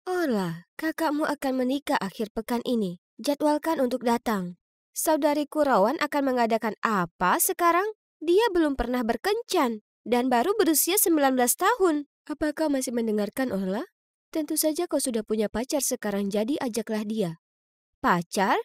Olah, kakakmu akan menikah akhir pekan ini. Jadwalkan untuk datang. Saudariku Rowan akan mengadakan apa sekarang? Dia belum pernah berkencan dan baru berusia 19 tahun. Apakah masih mendengarkan, Orla? Tentu saja kau sudah punya pacar sekarang, jadi ajaklah dia. Pacar?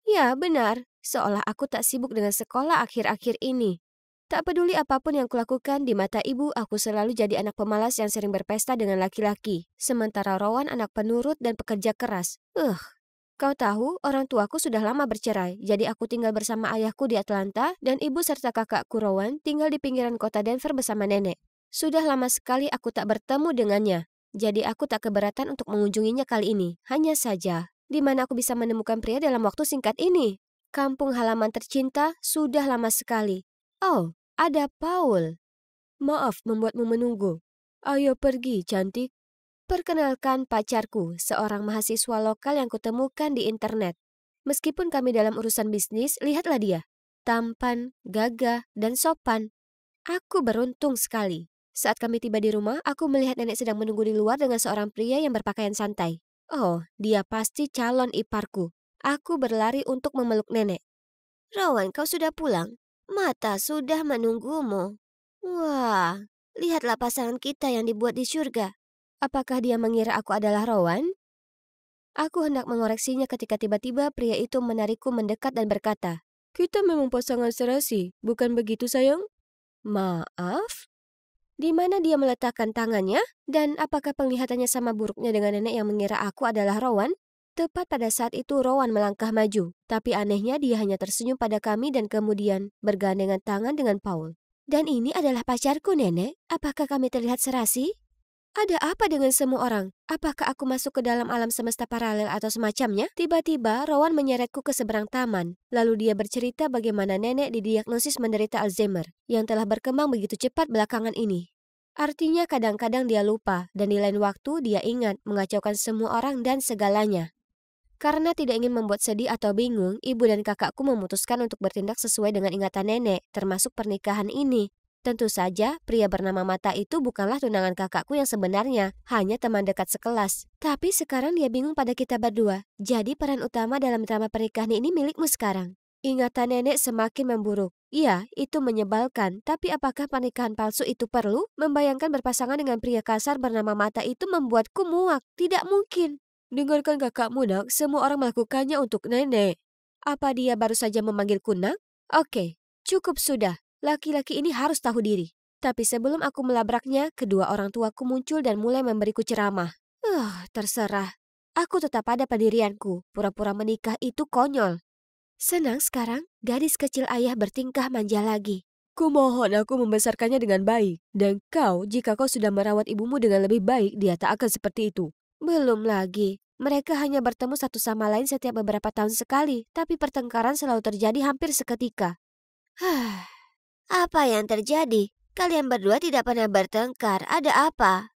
Ya, benar. Seolah aku tak sibuk dengan sekolah akhir-akhir ini. Tak peduli apapun yang kulakukan, di mata ibu aku selalu jadi anak pemalas yang sering berpesta dengan laki-laki. Sementara Rowan anak penurut dan pekerja keras. Kau tahu, orang tuaku sudah lama bercerai, jadi aku tinggal bersama ayahku di Atlanta dan ibu serta kakakku Rowan tinggal di pinggiran kota Denver bersama nenek. Sudah lama sekali aku tak bertemu dengannya, jadi aku tak keberatan untuk mengunjunginya kali ini. Hanya saja, di mana aku bisa menemukan pria dalam waktu singkat ini? Kampung halaman tercinta sudah lama sekali. Oh, ada Paul. Maaf membuatmu menunggu. Ayo pergi, cantik. Perkenalkan pacarku, seorang mahasiswa lokal yang kutemukan di internet. Meskipun kami dalam urusan bisnis, lihatlah dia. Tampan, gagah, dan sopan. Aku beruntung sekali. Saat kami tiba di rumah, aku melihat nenek sedang menunggu di luar dengan seorang pria yang berpakaian santai. Oh, dia pasti calon iparku. Aku berlari untuk memeluk nenek. Rowan, kau sudah pulang? Mata sudah menunggumu. Wah, lihatlah pasangan kita yang dibuat di surga. Apakah dia mengira aku adalah Rowan? Aku hendak mengoreksinya ketika tiba-tiba pria itu menarikku mendekat dan berkata, "Kita memang pasangan serasi, bukan begitu sayang?" Maaf? Di mana dia meletakkan tangannya? Dan apakah penglihatannya sama buruknya dengan nenek yang mengira aku adalah Rowan? Tepat pada saat itu Rowan melangkah maju, tapi anehnya dia hanya tersenyum pada kami dan kemudian bergandengan tangan dengan Paul. Dan ini adalah pacarku, nenek. Apakah kami terlihat serasi? Ada apa dengan semua orang? Apakah aku masuk ke dalam alam semesta paralel atau semacamnya? Tiba-tiba, Rowan menyeretku ke seberang taman. Lalu dia bercerita bagaimana nenek didiagnosis menderita Alzheimer, yang telah berkembang begitu cepat belakangan ini. Artinya kadang-kadang dia lupa, dan di lain waktu dia ingat mengacaukan semua orang dan segalanya. Karena tidak ingin membuat sedih atau bingung, ibu dan kakakku memutuskan untuk bertindak sesuai dengan ingatan nenek, termasuk pernikahan ini. Tentu saja, pria bernama Mata itu bukanlah tunangan kakakku yang sebenarnya, hanya teman dekat sekelas. Tapi sekarang dia bingung pada kita berdua, jadi peran utama dalam drama pernikahan ini milikmu sekarang. Ingatan nenek semakin memburuk. Iya, itu menyebalkan, tapi apakah pernikahan palsu itu perlu? Membayangkan berpasangan dengan pria kasar bernama Mata itu membuatku muak. Tidak mungkin. Dengarkan kakakmu, nak, semua orang melakukannya untuk nenek. Apa dia baru saja memanggilku nak? Oke, cukup sudah. Laki-laki ini harus tahu diri. Tapi sebelum aku melabraknya, kedua orang tuaku muncul dan mulai memberiku ceramah. Terserah. Aku tetap pada pendirianku. Pura-pura menikah itu konyol. Senang sekarang, gadis kecil ayah bertingkah manja lagi. Kumohon aku membesarkannya dengan baik. Dan kau, jika kau sudah merawat ibumu dengan lebih baik, dia tak akan seperti itu. Belum lagi. Mereka hanya bertemu satu sama lain setiap beberapa tahun sekali. Tapi pertengkaran selalu terjadi hampir seketika. Apa yang terjadi? Kalian berdua tidak pernah bertengkar. Ada apa?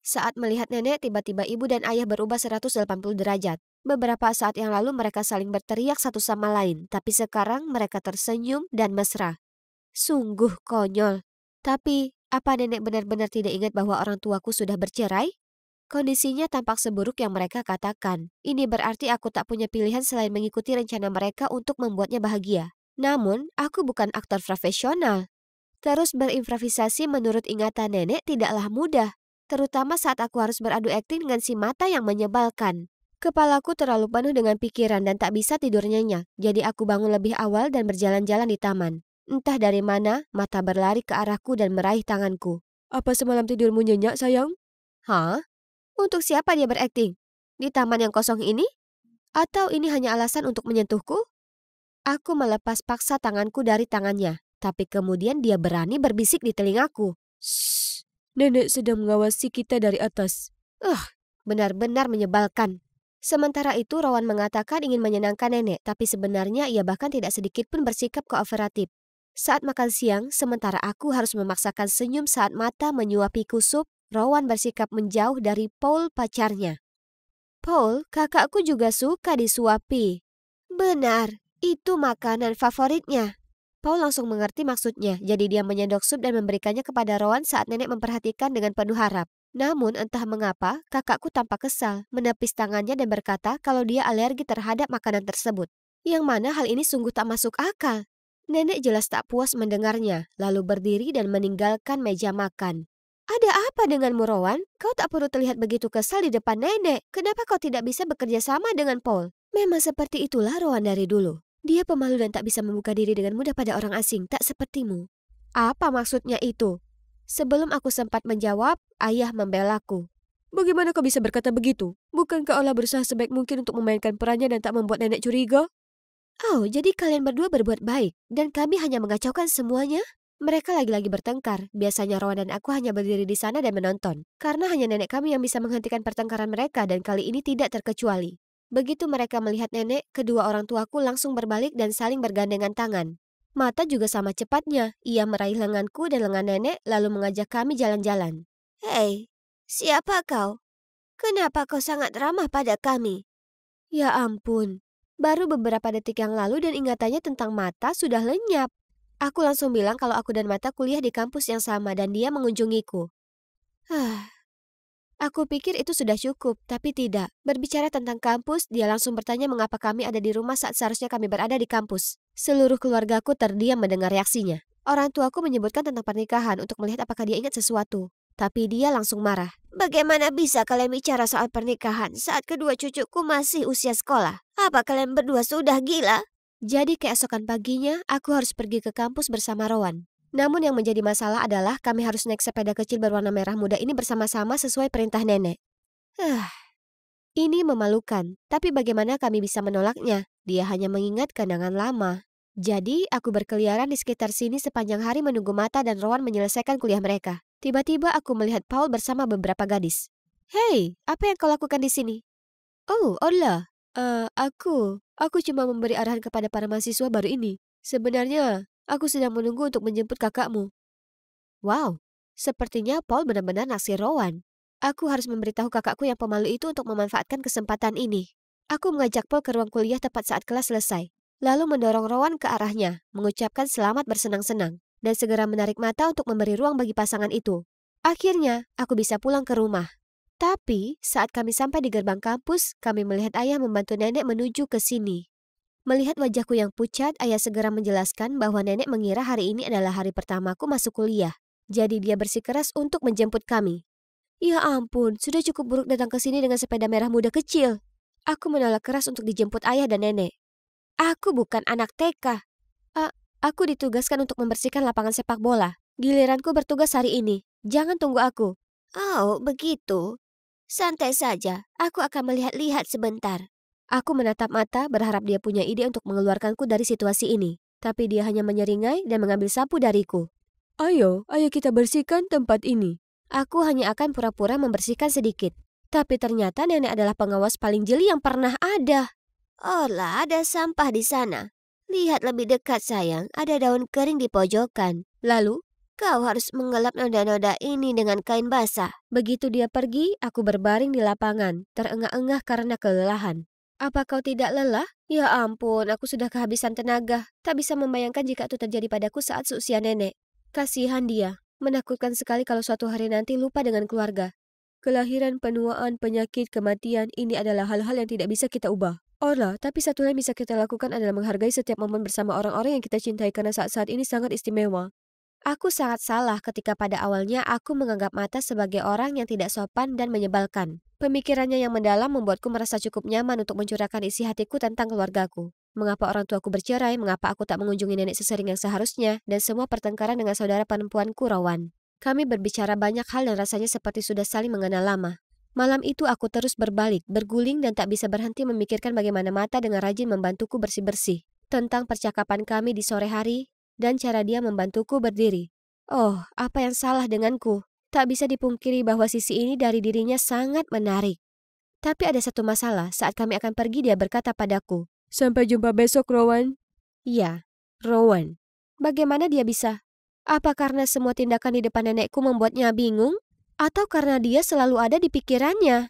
Saat melihat nenek, tiba-tiba ibu dan ayah berubah 180 derajat. Beberapa saat yang lalu mereka saling berteriak satu sama lain, tapi sekarang mereka tersenyum dan mesra. Sungguh konyol. Tapi, apa nenek benar-benar tidak ingat bahwa orang tuaku sudah bercerai? Kondisinya tampak seburuk yang mereka katakan. Ini berarti aku tak punya pilihan selain mengikuti rencana mereka untuk membuatnya bahagia. Namun, aku bukan aktor profesional. Terus berimprovisasi menurut ingatan nenek tidaklah mudah. Terutama saat aku harus beradu akting dengan si Mata yang menyebalkan. Kepalaku terlalu penuh dengan pikiran dan tak bisa tidur nyenyak. Jadi aku bangun lebih awal dan berjalan-jalan di taman. Entah dari mana, Mata berlari ke arahku dan meraih tanganku. Apa semalam tidurmu nyenyak, sayang? Hah? Untuk siapa dia berakting? Di taman yang kosong ini? Atau ini hanya alasan untuk menyentuhku? Aku melepas paksa tanganku dari tangannya. Tapi kemudian dia berani berbisik di telingaku. "Shh, nenek sedang mengawasi kita dari atas." Benar-benar menyebalkan. Sementara itu Rowan mengatakan ingin menyenangkan nenek, tapi sebenarnya ia bahkan tidak sedikit pun bersikap kooperatif. Saat makan siang, sementara aku harus memaksakan senyum saat mata menyuapiku sup, Rowan bersikap menjauh dari Paul pacarnya. "Paul, kakakku juga suka disuapi." "Benar, itu makanan favoritnya." Paul langsung mengerti maksudnya, jadi dia menyendok sup dan memberikannya kepada Rowan saat nenek memperhatikan dengan penuh harap. Namun entah mengapa, kakakku tampak kesal, menepis tangannya dan berkata kalau dia alergi terhadap makanan tersebut. Yang mana hal ini sungguh tak masuk akal. Nenek jelas tak puas mendengarnya, lalu berdiri dan meninggalkan meja makan. "Ada apa denganmu, Rowan? Kau tak perlu terlihat begitu kesal di depan nenek. Kenapa kau tidak bisa bekerja sama dengan Paul?" Memang seperti itulah Rowan dari dulu. Dia pemalu dan tak bisa membuka diri dengan mudah pada orang asing, tak sepertimu. Apa maksudnya itu? Sebelum aku sempat menjawab, ayah membelaku. "Bagaimana kau bisa berkata begitu? Bukankah Allah berusaha sebaik mungkin untuk memainkan perannya dan tak membuat nenek curiga?" "Oh, jadi kalian berdua berbuat baik, dan kami hanya mengacaukan semuanya?" Mereka lagi-lagi bertengkar. Biasanya Rowan dan aku hanya berdiri di sana dan menonton. Karena hanya nenek kami yang bisa menghentikan pertengkaran mereka dan kali ini tidak terkecuali. Begitu mereka melihat nenek, kedua orang tuaku langsung berbalik dan saling bergandengan tangan. Mata juga sama cepatnya. Ia meraih lenganku dan lengan nenek lalu mengajak kami jalan-jalan. "Hei, siapa kau? Kenapa kau sangat ramah pada kami?" Ya ampun, baru beberapa detik yang lalu dan ingatannya tentang Mata sudah lenyap. Aku langsung bilang kalau aku dan Mata kuliah di kampus yang sama dan dia mengunjungiku. Aku pikir itu sudah cukup, tapi tidak. Berbicara tentang kampus, dia langsung bertanya mengapa kami ada di rumah saat seharusnya kami berada di kampus. Seluruh keluargaku terdiam mendengar reaksinya. Orang tuaku menyebutkan tentang pernikahan untuk melihat apakah dia ingat sesuatu. Tapi dia langsung marah. "Bagaimana bisa kalian bicara soal pernikahan saat kedua cucuku masih usia sekolah? Apa kalian berdua sudah gila?" Jadi keesokan paginya, aku harus pergi ke kampus bersama Rowan. Namun yang menjadi masalah adalah kami harus naik sepeda kecil berwarna merah muda ini bersama-sama sesuai perintah nenek. Ini memalukan, tapi bagaimana kami bisa menolaknya? Dia hanya mengingat kenangan lama. Jadi, aku berkeliaran di sekitar sini sepanjang hari menunggu Mata dan Rowan menyelesaikan kuliah mereka. Tiba-tiba aku melihat Paul bersama beberapa gadis. "Hei, apa yang kau lakukan di sini?" "Oh, Ola. Aku cuma memberi arahan kepada para mahasiswa baru ini. Sebenarnya, aku sedang menunggu untuk menjemput kakakmu." Wow, sepertinya Paul benar-benar naksir Rowan. Aku harus memberitahu kakakku yang pemalu itu untuk memanfaatkan kesempatan ini. Aku mengajak Paul ke ruang kuliah tepat saat kelas selesai, lalu mendorong Rowan ke arahnya, mengucapkan selamat bersenang-senang, dan segera menarik Mata untuk memberi ruang bagi pasangan itu. Akhirnya, aku bisa pulang ke rumah. Tapi, saat kami sampai di gerbang kampus, kami melihat ayah membantu nenek menuju ke sini. Melihat wajahku yang pucat, ayah segera menjelaskan bahwa nenek mengira hari ini adalah hari pertamaku masuk kuliah. Jadi dia bersikeras untuk menjemput kami. Ya ampun, sudah cukup buruk datang ke sini dengan sepeda merah muda kecil. Aku menolak keras untuk dijemput ayah dan nenek. Aku bukan anak TK. Aku ditugaskan untuk membersihkan lapangan sepak bola. Giliranku bertugas hari ini. Jangan tunggu aku. Oh, begitu. Santai saja, aku akan melihat-lihat sebentar. Aku menatap Mata berharap dia punya ide untuk mengeluarkanku dari situasi ini. Tapi dia hanya menyeringai dan mengambil sapu dariku. Ayo kita bersihkan tempat ini. Aku hanya akan pura-pura membersihkan sedikit. Tapi ternyata nenek adalah pengawas paling jeli yang pernah ada. Olah, ada sampah di sana. Lihat lebih dekat sayang, ada daun kering di pojokan. Lalu, kau harus mengelap noda-noda ini dengan kain basah. Begitu dia pergi, aku berbaring di lapangan, terengah-engah karena kelelahan. Apa kau tidak lelah? Ya ampun, aku sudah kehabisan tenaga. Tak bisa membayangkan jika itu terjadi padaku saat seusia nenek. Kasihan dia, menakutkan sekali kalau suatu hari nanti lupa dengan keluarga. Kelahiran, penuaan, penyakit, kematian, ini adalah hal-hal yang tidak bisa kita ubah. Ora, tapi satu hal yang bisa kita lakukan adalah menghargai setiap momen bersama orang-orang yang kita cintai karena saat-saat ini sangat istimewa. Aku sangat salah ketika pada awalnya aku menganggap Mata sebagai orang yang tidak sopan dan menyebalkan. Pemikirannya yang mendalam membuatku merasa cukup nyaman untuk mencurahkan isi hatiku tentang keluargaku. Mengapa orang tuaku bercerai, mengapa aku tak mengunjungi nenek sesering yang seharusnya, dan semua pertengkaran dengan saudara perempuanku Rowan. Kami berbicara banyak hal dan rasanya seperti sudah saling mengenal lama. Malam itu aku terus berbalik, berguling dan tak bisa berhenti memikirkan bagaimana Mata dengan rajin membantuku bersih-bersih. Tentang percakapan kami di sore hari, dan cara dia membantuku berdiri. Oh, apa yang salah denganku? Tak bisa dipungkiri bahwa sisi ini dari dirinya sangat menarik. Tapi ada satu masalah, saat kami akan pergi dia berkata padaku, "Sampai jumpa besok, Rowan." Ya, Rowan. Bagaimana dia bisa? Apa karena semua tindakan di depan nenekku membuatnya bingung? Atau karena dia selalu ada di pikirannya?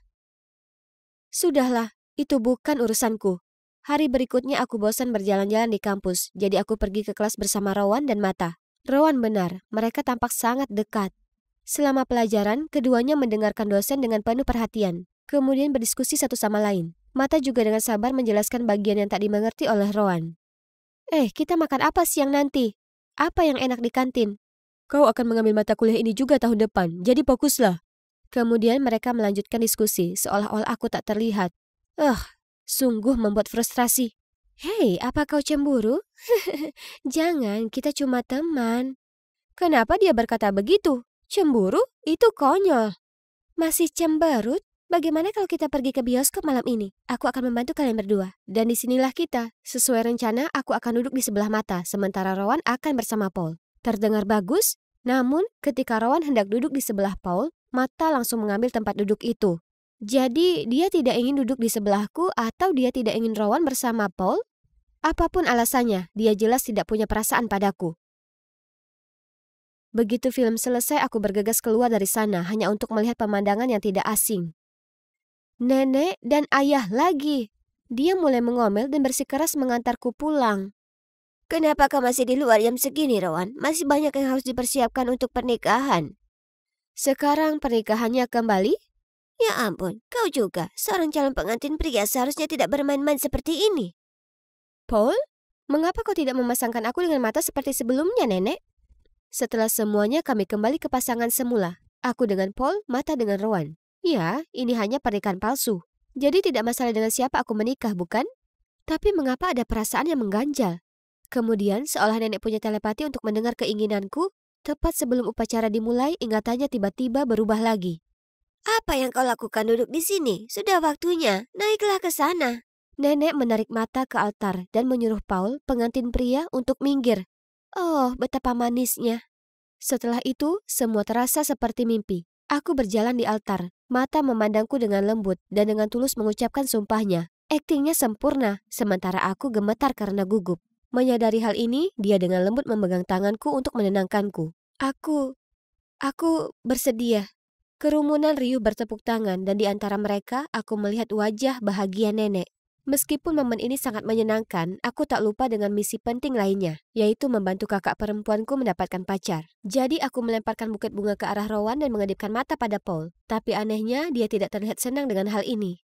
Sudahlah, itu bukan urusanku. Hari berikutnya aku bosan berjalan-jalan di kampus, jadi aku pergi ke kelas bersama Rowan dan Mata. Rowan benar, mereka tampak sangat dekat. Selama pelajaran, keduanya mendengarkan dosen dengan penuh perhatian, kemudian berdiskusi satu sama lain. Mata juga dengan sabar menjelaskan bagian yang tak dimengerti oleh Rowan. Kita makan apa siang nanti? Apa yang enak di kantin? Kau akan mengambil mata kuliah ini juga tahun depan, jadi fokuslah. Kemudian mereka melanjutkan diskusi, seolah-olah aku tak terlihat. Sungguh membuat frustrasi. Hei, apa kau cemburu? Jangan, kita cuma teman. Kenapa dia berkata begitu? Cemburu? Itu konyol. Masih cemberut? Bagaimana kalau kita pergi ke bioskop malam ini? Aku akan membantu kalian berdua. Dan disinilah kita. Sesuai rencana, aku akan duduk di sebelah Mata, sementara Rowan akan bersama Paul. Terdengar bagus? Namun, ketika Rowan hendak duduk di sebelah Paul, Mata langsung mengambil tempat duduk itu. Jadi, dia tidak ingin duduk di sebelahku atau dia tidak ingin Rowan bersama Paul? Apapun alasannya, dia jelas tidak punya perasaan padaku. Begitu film selesai, aku bergegas keluar dari sana hanya untuk melihat pemandangan yang tidak asing. Nenek dan ayah lagi. Dia mulai mengomel dan bersikeras mengantarku pulang. Kenapa kau masih di luar jam segini, Rowan? Masih banyak yang harus dipersiapkan untuk pernikahan. Sekarang pernikahannya kembali? Ya ampun, kau juga. Seorang calon pengantin pria seharusnya tidak bermain-main seperti ini. Paul, mengapa kau tidak memasangkan aku dengan Mata seperti sebelumnya, Nenek? Setelah semuanya kami kembali ke pasangan semula. Aku dengan Paul, Mata dengan Rowan. Ya, ini hanya pernikahan palsu. Jadi tidak masalah dengan siapa aku menikah, bukan? Tapi mengapa ada perasaan yang mengganjal? Kemudian seolah nenek punya telepati untuk mendengar keinginanku, tepat sebelum upacara dimulai, ingatannya tiba-tiba berubah lagi. Apa yang kau lakukan duduk di sini? Sudah waktunya, naiklah ke sana. Nenek menarik Mata ke altar dan menyuruh Paul, pengantin pria, untuk minggir. Oh, betapa manisnya. Setelah itu, semua terasa seperti mimpi. Aku berjalan di altar, Mata memandangku dengan lembut dan dengan tulus mengucapkan sumpahnya. Aktingnya sempurna, sementara aku gemetar karena gugup. Menyadari hal ini, dia dengan lembut memegang tanganku untuk menenangkanku. Aku bersedia. Kerumunan riuh bertepuk tangan dan di antara mereka aku melihat wajah bahagia nenek. Meskipun momen ini sangat menyenangkan, aku tak lupa dengan misi penting lainnya, yaitu membantu kakak perempuanku mendapatkan pacar. Jadi aku melemparkan buket bunga ke arah Rowan dan mengedipkan mata pada Paul. Tapi anehnya dia tidak terlihat senang dengan hal ini.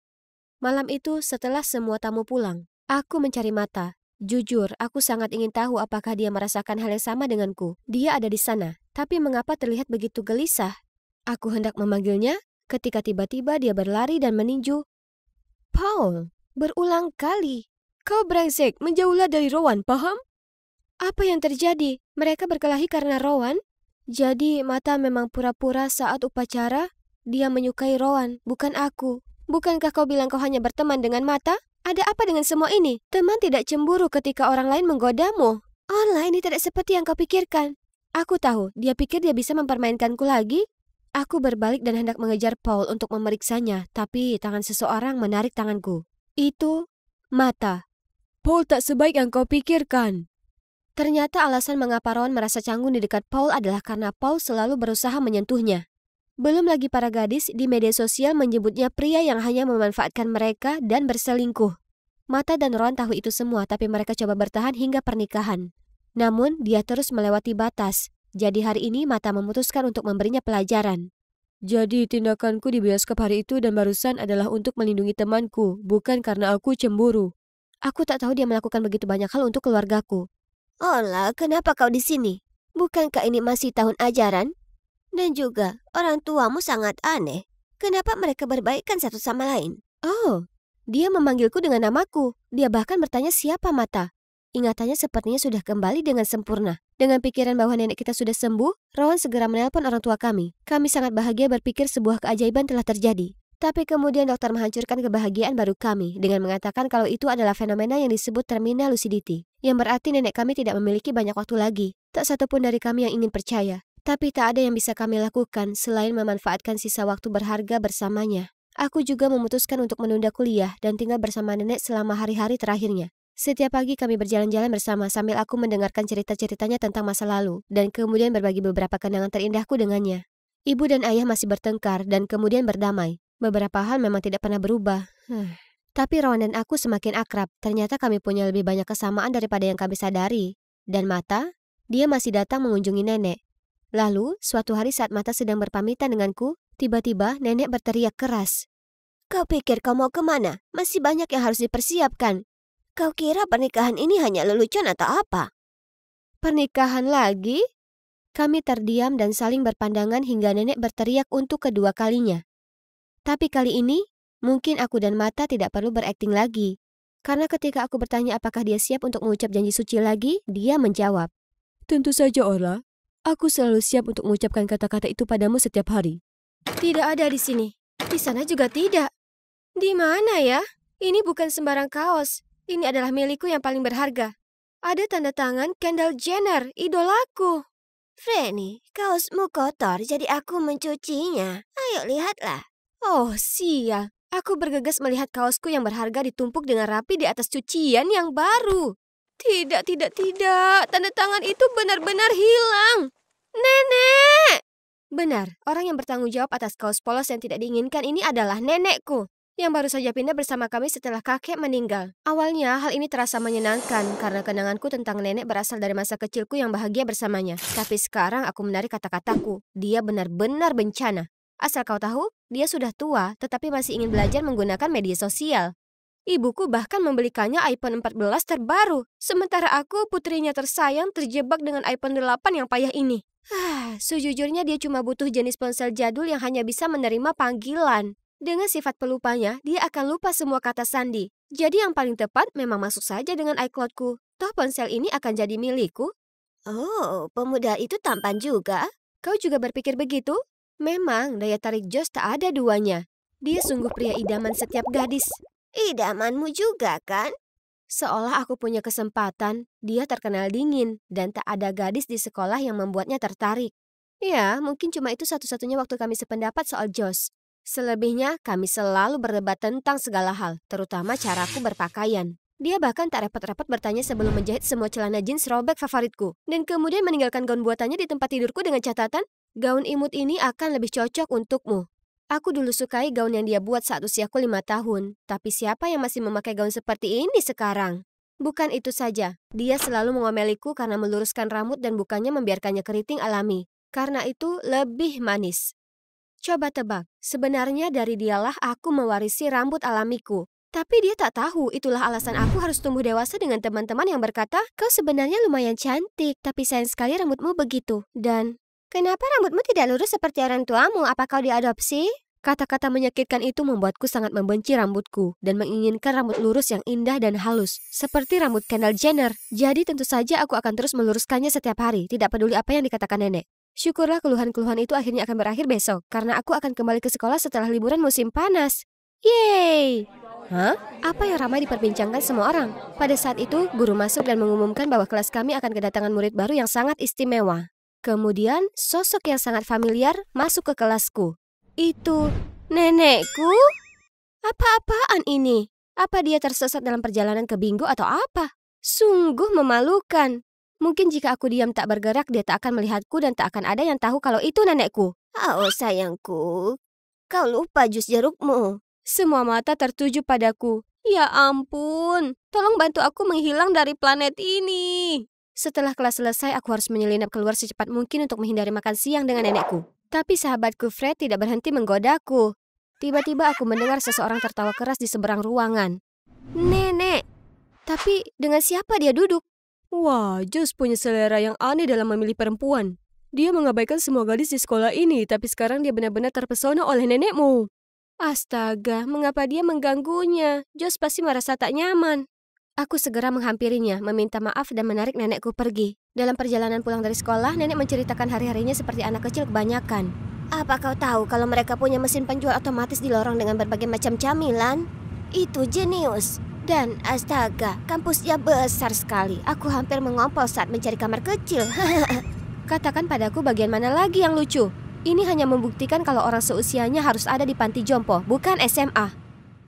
Malam itu setelah semua tamu pulang, aku mencari Mata. Jujur, aku sangat ingin tahu apakah dia merasakan hal yang sama denganku. Dia ada di sana, tapi mengapa terlihat begitu gelisah? Aku hendak memanggilnya, ketika tiba-tiba dia berlari dan meninju. Paul, berulang kali. Kau brengsek, menjauhlah dari Rowan, paham? Apa yang terjadi? Mereka berkelahi karena Rowan? Jadi Mata memang pura-pura saat upacara? Dia menyukai Rowan, bukan aku. Bukankah kau bilang kau hanya berteman dengan Mata? Ada apa dengan semua ini? Teman tidak cemburu ketika orang lain menggodamu. Allah, ini tidak seperti yang kau pikirkan. Aku tahu, dia pikir dia bisa mempermainkanku lagi. Aku berbalik dan hendak mengejar Paul untuk memeriksanya, tapi tangan seseorang menarik tanganku. Itu Mata. Paul tak sebaik yang kau pikirkan. Ternyata alasan mengapa Rowan merasa canggung di dekat Paul adalah karena Paul selalu berusaha menyentuhnya. Belum lagi para gadis di media sosial menyebutnya pria yang hanya memanfaatkan mereka dan berselingkuh. Mata dan Rowan tahu itu semua, tapi mereka coba bertahan hingga pernikahan. Namun, dia terus melewati batas. Jadi hari ini Mata memutuskan untuk memberinya pelajaran. Jadi tindakanku di bioskop hari itu dan barusan adalah untuk melindungi temanku, bukan karena aku cemburu. Aku tak tahu dia melakukan begitu banyak hal untuk keluargaku. Olah, kenapa kau di sini? Bukankah ini masih tahun ajaran? Dan juga, orang tuamu sangat aneh. Kenapa mereka berbaikan satu sama lain? Oh, dia memanggilku dengan namaku. Dia bahkan bertanya siapa Mata. Ingatannya sepertinya sudah kembali dengan sempurna. Dengan pikiran bahwa nenek kita sudah sembuh, Rowan segera menelpon orang tua kami. Kami sangat bahagia berpikir sebuah keajaiban telah terjadi. Tapi kemudian dokter menghancurkan kebahagiaan baru kami dengan mengatakan kalau itu adalah fenomena yang disebut terminal lucidity, yang berarti nenek kami tidak memiliki banyak waktu lagi. Tak satupun dari kami yang ingin percaya. Tapi tak ada yang bisa kami lakukan selain memanfaatkan sisa waktu berharga bersamanya. Aku juga memutuskan untuk menunda kuliah dan tinggal bersama nenek selama hari-hari terakhirnya. Setiap pagi kami berjalan-jalan bersama sambil aku mendengarkan cerita-ceritanya tentang masa lalu dan kemudian berbagi beberapa kenangan terindahku dengannya. Ibu dan ayah masih bertengkar dan kemudian berdamai. Beberapa hal memang tidak pernah berubah. Tapi Rowan dan aku semakin akrab. Ternyata kami punya lebih banyak kesamaan daripada yang kami sadari. Dan Mata, dia masih datang mengunjungi nenek. Lalu, suatu hari saat Mata sedang berpamitan denganku, tiba-tiba nenek berteriak keras. Kau pikir kau mau kemana? Masih banyak yang harus dipersiapkan. Kau kira pernikahan ini hanya lelucon atau apa? Pernikahan lagi? Kami terdiam dan saling berpandangan hingga nenek berteriak untuk kedua kalinya. Tapi kali ini, mungkin aku dan Mata tidak perlu berakting lagi. Karena ketika aku bertanya apakah dia siap untuk mengucap janji suci lagi, dia menjawab. Tentu saja, Orla. Aku selalu siap untuk mengucapkan kata-kata itu padamu setiap hari. Tidak ada di sini. Di sana juga tidak. Di mana ya? Ini bukan sembarang kaos. Ini adalah milikku yang paling berharga. Ada tanda tangan Kendall Jenner, idolaku. Franny, kaosmu kotor jadi aku mencucinya. Ayo lihatlah. Oh, sial. Aku bergegas melihat kaosku yang berharga ditumpuk dengan rapi di atas cucian yang baru. Tidak. Tanda tangan itu benar-benar hilang. Nenek! Benar, orang yang bertanggung jawab atas kaos polos yang tidak diinginkan ini adalah nenekku, yang baru saja pindah bersama kami setelah kakek meninggal. Awalnya, hal ini terasa menyenangkan karena kenanganku tentang nenek berasal dari masa kecilku yang bahagia bersamanya. Tapi sekarang aku menarik kata-kataku. Dia benar-benar bencana. Asal kau tahu, dia sudah tua tetapi masih ingin belajar menggunakan media sosial. Ibuku bahkan membelikannya iPhone 14 terbaru. Sementara aku, putrinya tersayang, terjebak dengan iPhone 8 yang payah ini. Sejujurnya dia cuma butuh jenis ponsel jadul yang hanya bisa menerima panggilan. Dengan sifat pelupanya, dia akan lupa semua kata sandi. Jadi yang paling tepat memang masuk saja dengan iCloud-ku. Toh ponsel ini akan jadi milikku. Oh, pemuda itu tampan juga. Kau juga berpikir begitu? Memang, daya tarik Josh tak ada duanya. Dia sungguh pria idaman setiap gadis. Idamanmu juga, kan? Seolah aku punya kesempatan, dia terkenal dingin, dan tak ada gadis di sekolah yang membuatnya tertarik. Ya, mungkin cuma itu satu-satunya waktu kami sependapat soal Josh. Selebihnya, kami selalu berdebat tentang segala hal, terutama caraku berpakaian. Dia bahkan tak repot-repot bertanya sebelum menjahit semua celana jeans robek favoritku, dan kemudian meninggalkan gaun buatannya di tempat tidurku dengan catatan, gaun imut ini akan lebih cocok untukmu. Aku dulu sukai gaun yang dia buat saat usiaku 5 tahun. Tapi siapa yang masih memakai gaun seperti ini sekarang? Bukan itu saja. Dia selalu mengomeliku karena meluruskan rambut dan bukannya membiarkannya keriting alami. Karena itu lebih manis. Coba tebak, sebenarnya dari dialah aku mewarisi rambut alamiku. Tapi dia tak tahu itulah alasan aku harus tumbuh dewasa dengan teman-teman yang berkata, kau sebenarnya lumayan cantik, tapi sayang sekali rambutmu begitu. Dan kenapa rambutmu tidak lurus seperti orang tuamu? Apa kau diadopsi? Kata-kata menyakitkan itu membuatku sangat membenci rambutku dan menginginkan rambut lurus yang indah dan halus, seperti rambut Kendall Jenner. Jadi tentu saja aku akan terus meluruskannya setiap hari, tidak peduli apa yang dikatakan nenek. Syukurlah keluhan-keluhan itu akhirnya akan berakhir besok, karena aku akan kembali ke sekolah setelah liburan musim panas. Yeay! Hah? Apa yang ramai diperbincangkan semua orang? Pada saat itu, guru masuk dan mengumumkan bahwa kelas kami akan kedatangan murid baru yang sangat istimewa. Kemudian, sosok yang sangat familiar masuk ke kelasku. Itu nenekku? Apa-apaan ini? Apa dia tersesat dalam perjalanan ke bingo atau apa? Sungguh memalukan. Mungkin jika aku diam tak bergerak, dia tak akan melihatku dan tak akan ada yang tahu kalau itu nenekku. Oh sayangku, kau lupa jus jerukmu. Semua mata tertuju padaku. Ya ampun, tolong bantu aku menghilang dari planet ini. Setelah kelas selesai, aku harus menyelinap keluar secepat mungkin untuk menghindari makan siang dengan nenekku. Tapi sahabatku Fred tidak berhenti menggodaku. Tiba-tiba aku mendengar seseorang tertawa keras di seberang ruangan. Nenek! Tapi dengan siapa dia duduk? Wah, Josh punya selera yang aneh dalam memilih perempuan. Dia mengabaikan semua gadis di sekolah ini, tapi sekarang dia benar-benar terpesona oleh nenekmu. Astaga, mengapa dia mengganggunya? Josh pasti merasa tak nyaman. Aku segera menghampirinya, meminta maaf dan menarik nenekku pergi. Dalam perjalanan pulang dari sekolah, nenek menceritakan hari-harinya seperti anak kecil kebanyakan. Apa kau tahu kalau mereka punya mesin penjual otomatis di lorong dengan berbagai macam camilan? Itu jenius. Dan astaga, kampusnya besar sekali. Aku hampir mengompol saat mencari kamar kecil. Katakan padaku bagian mana lagi yang lucu. Ini hanya membuktikan kalau orang seusianya harus ada di panti jompo, bukan SMA.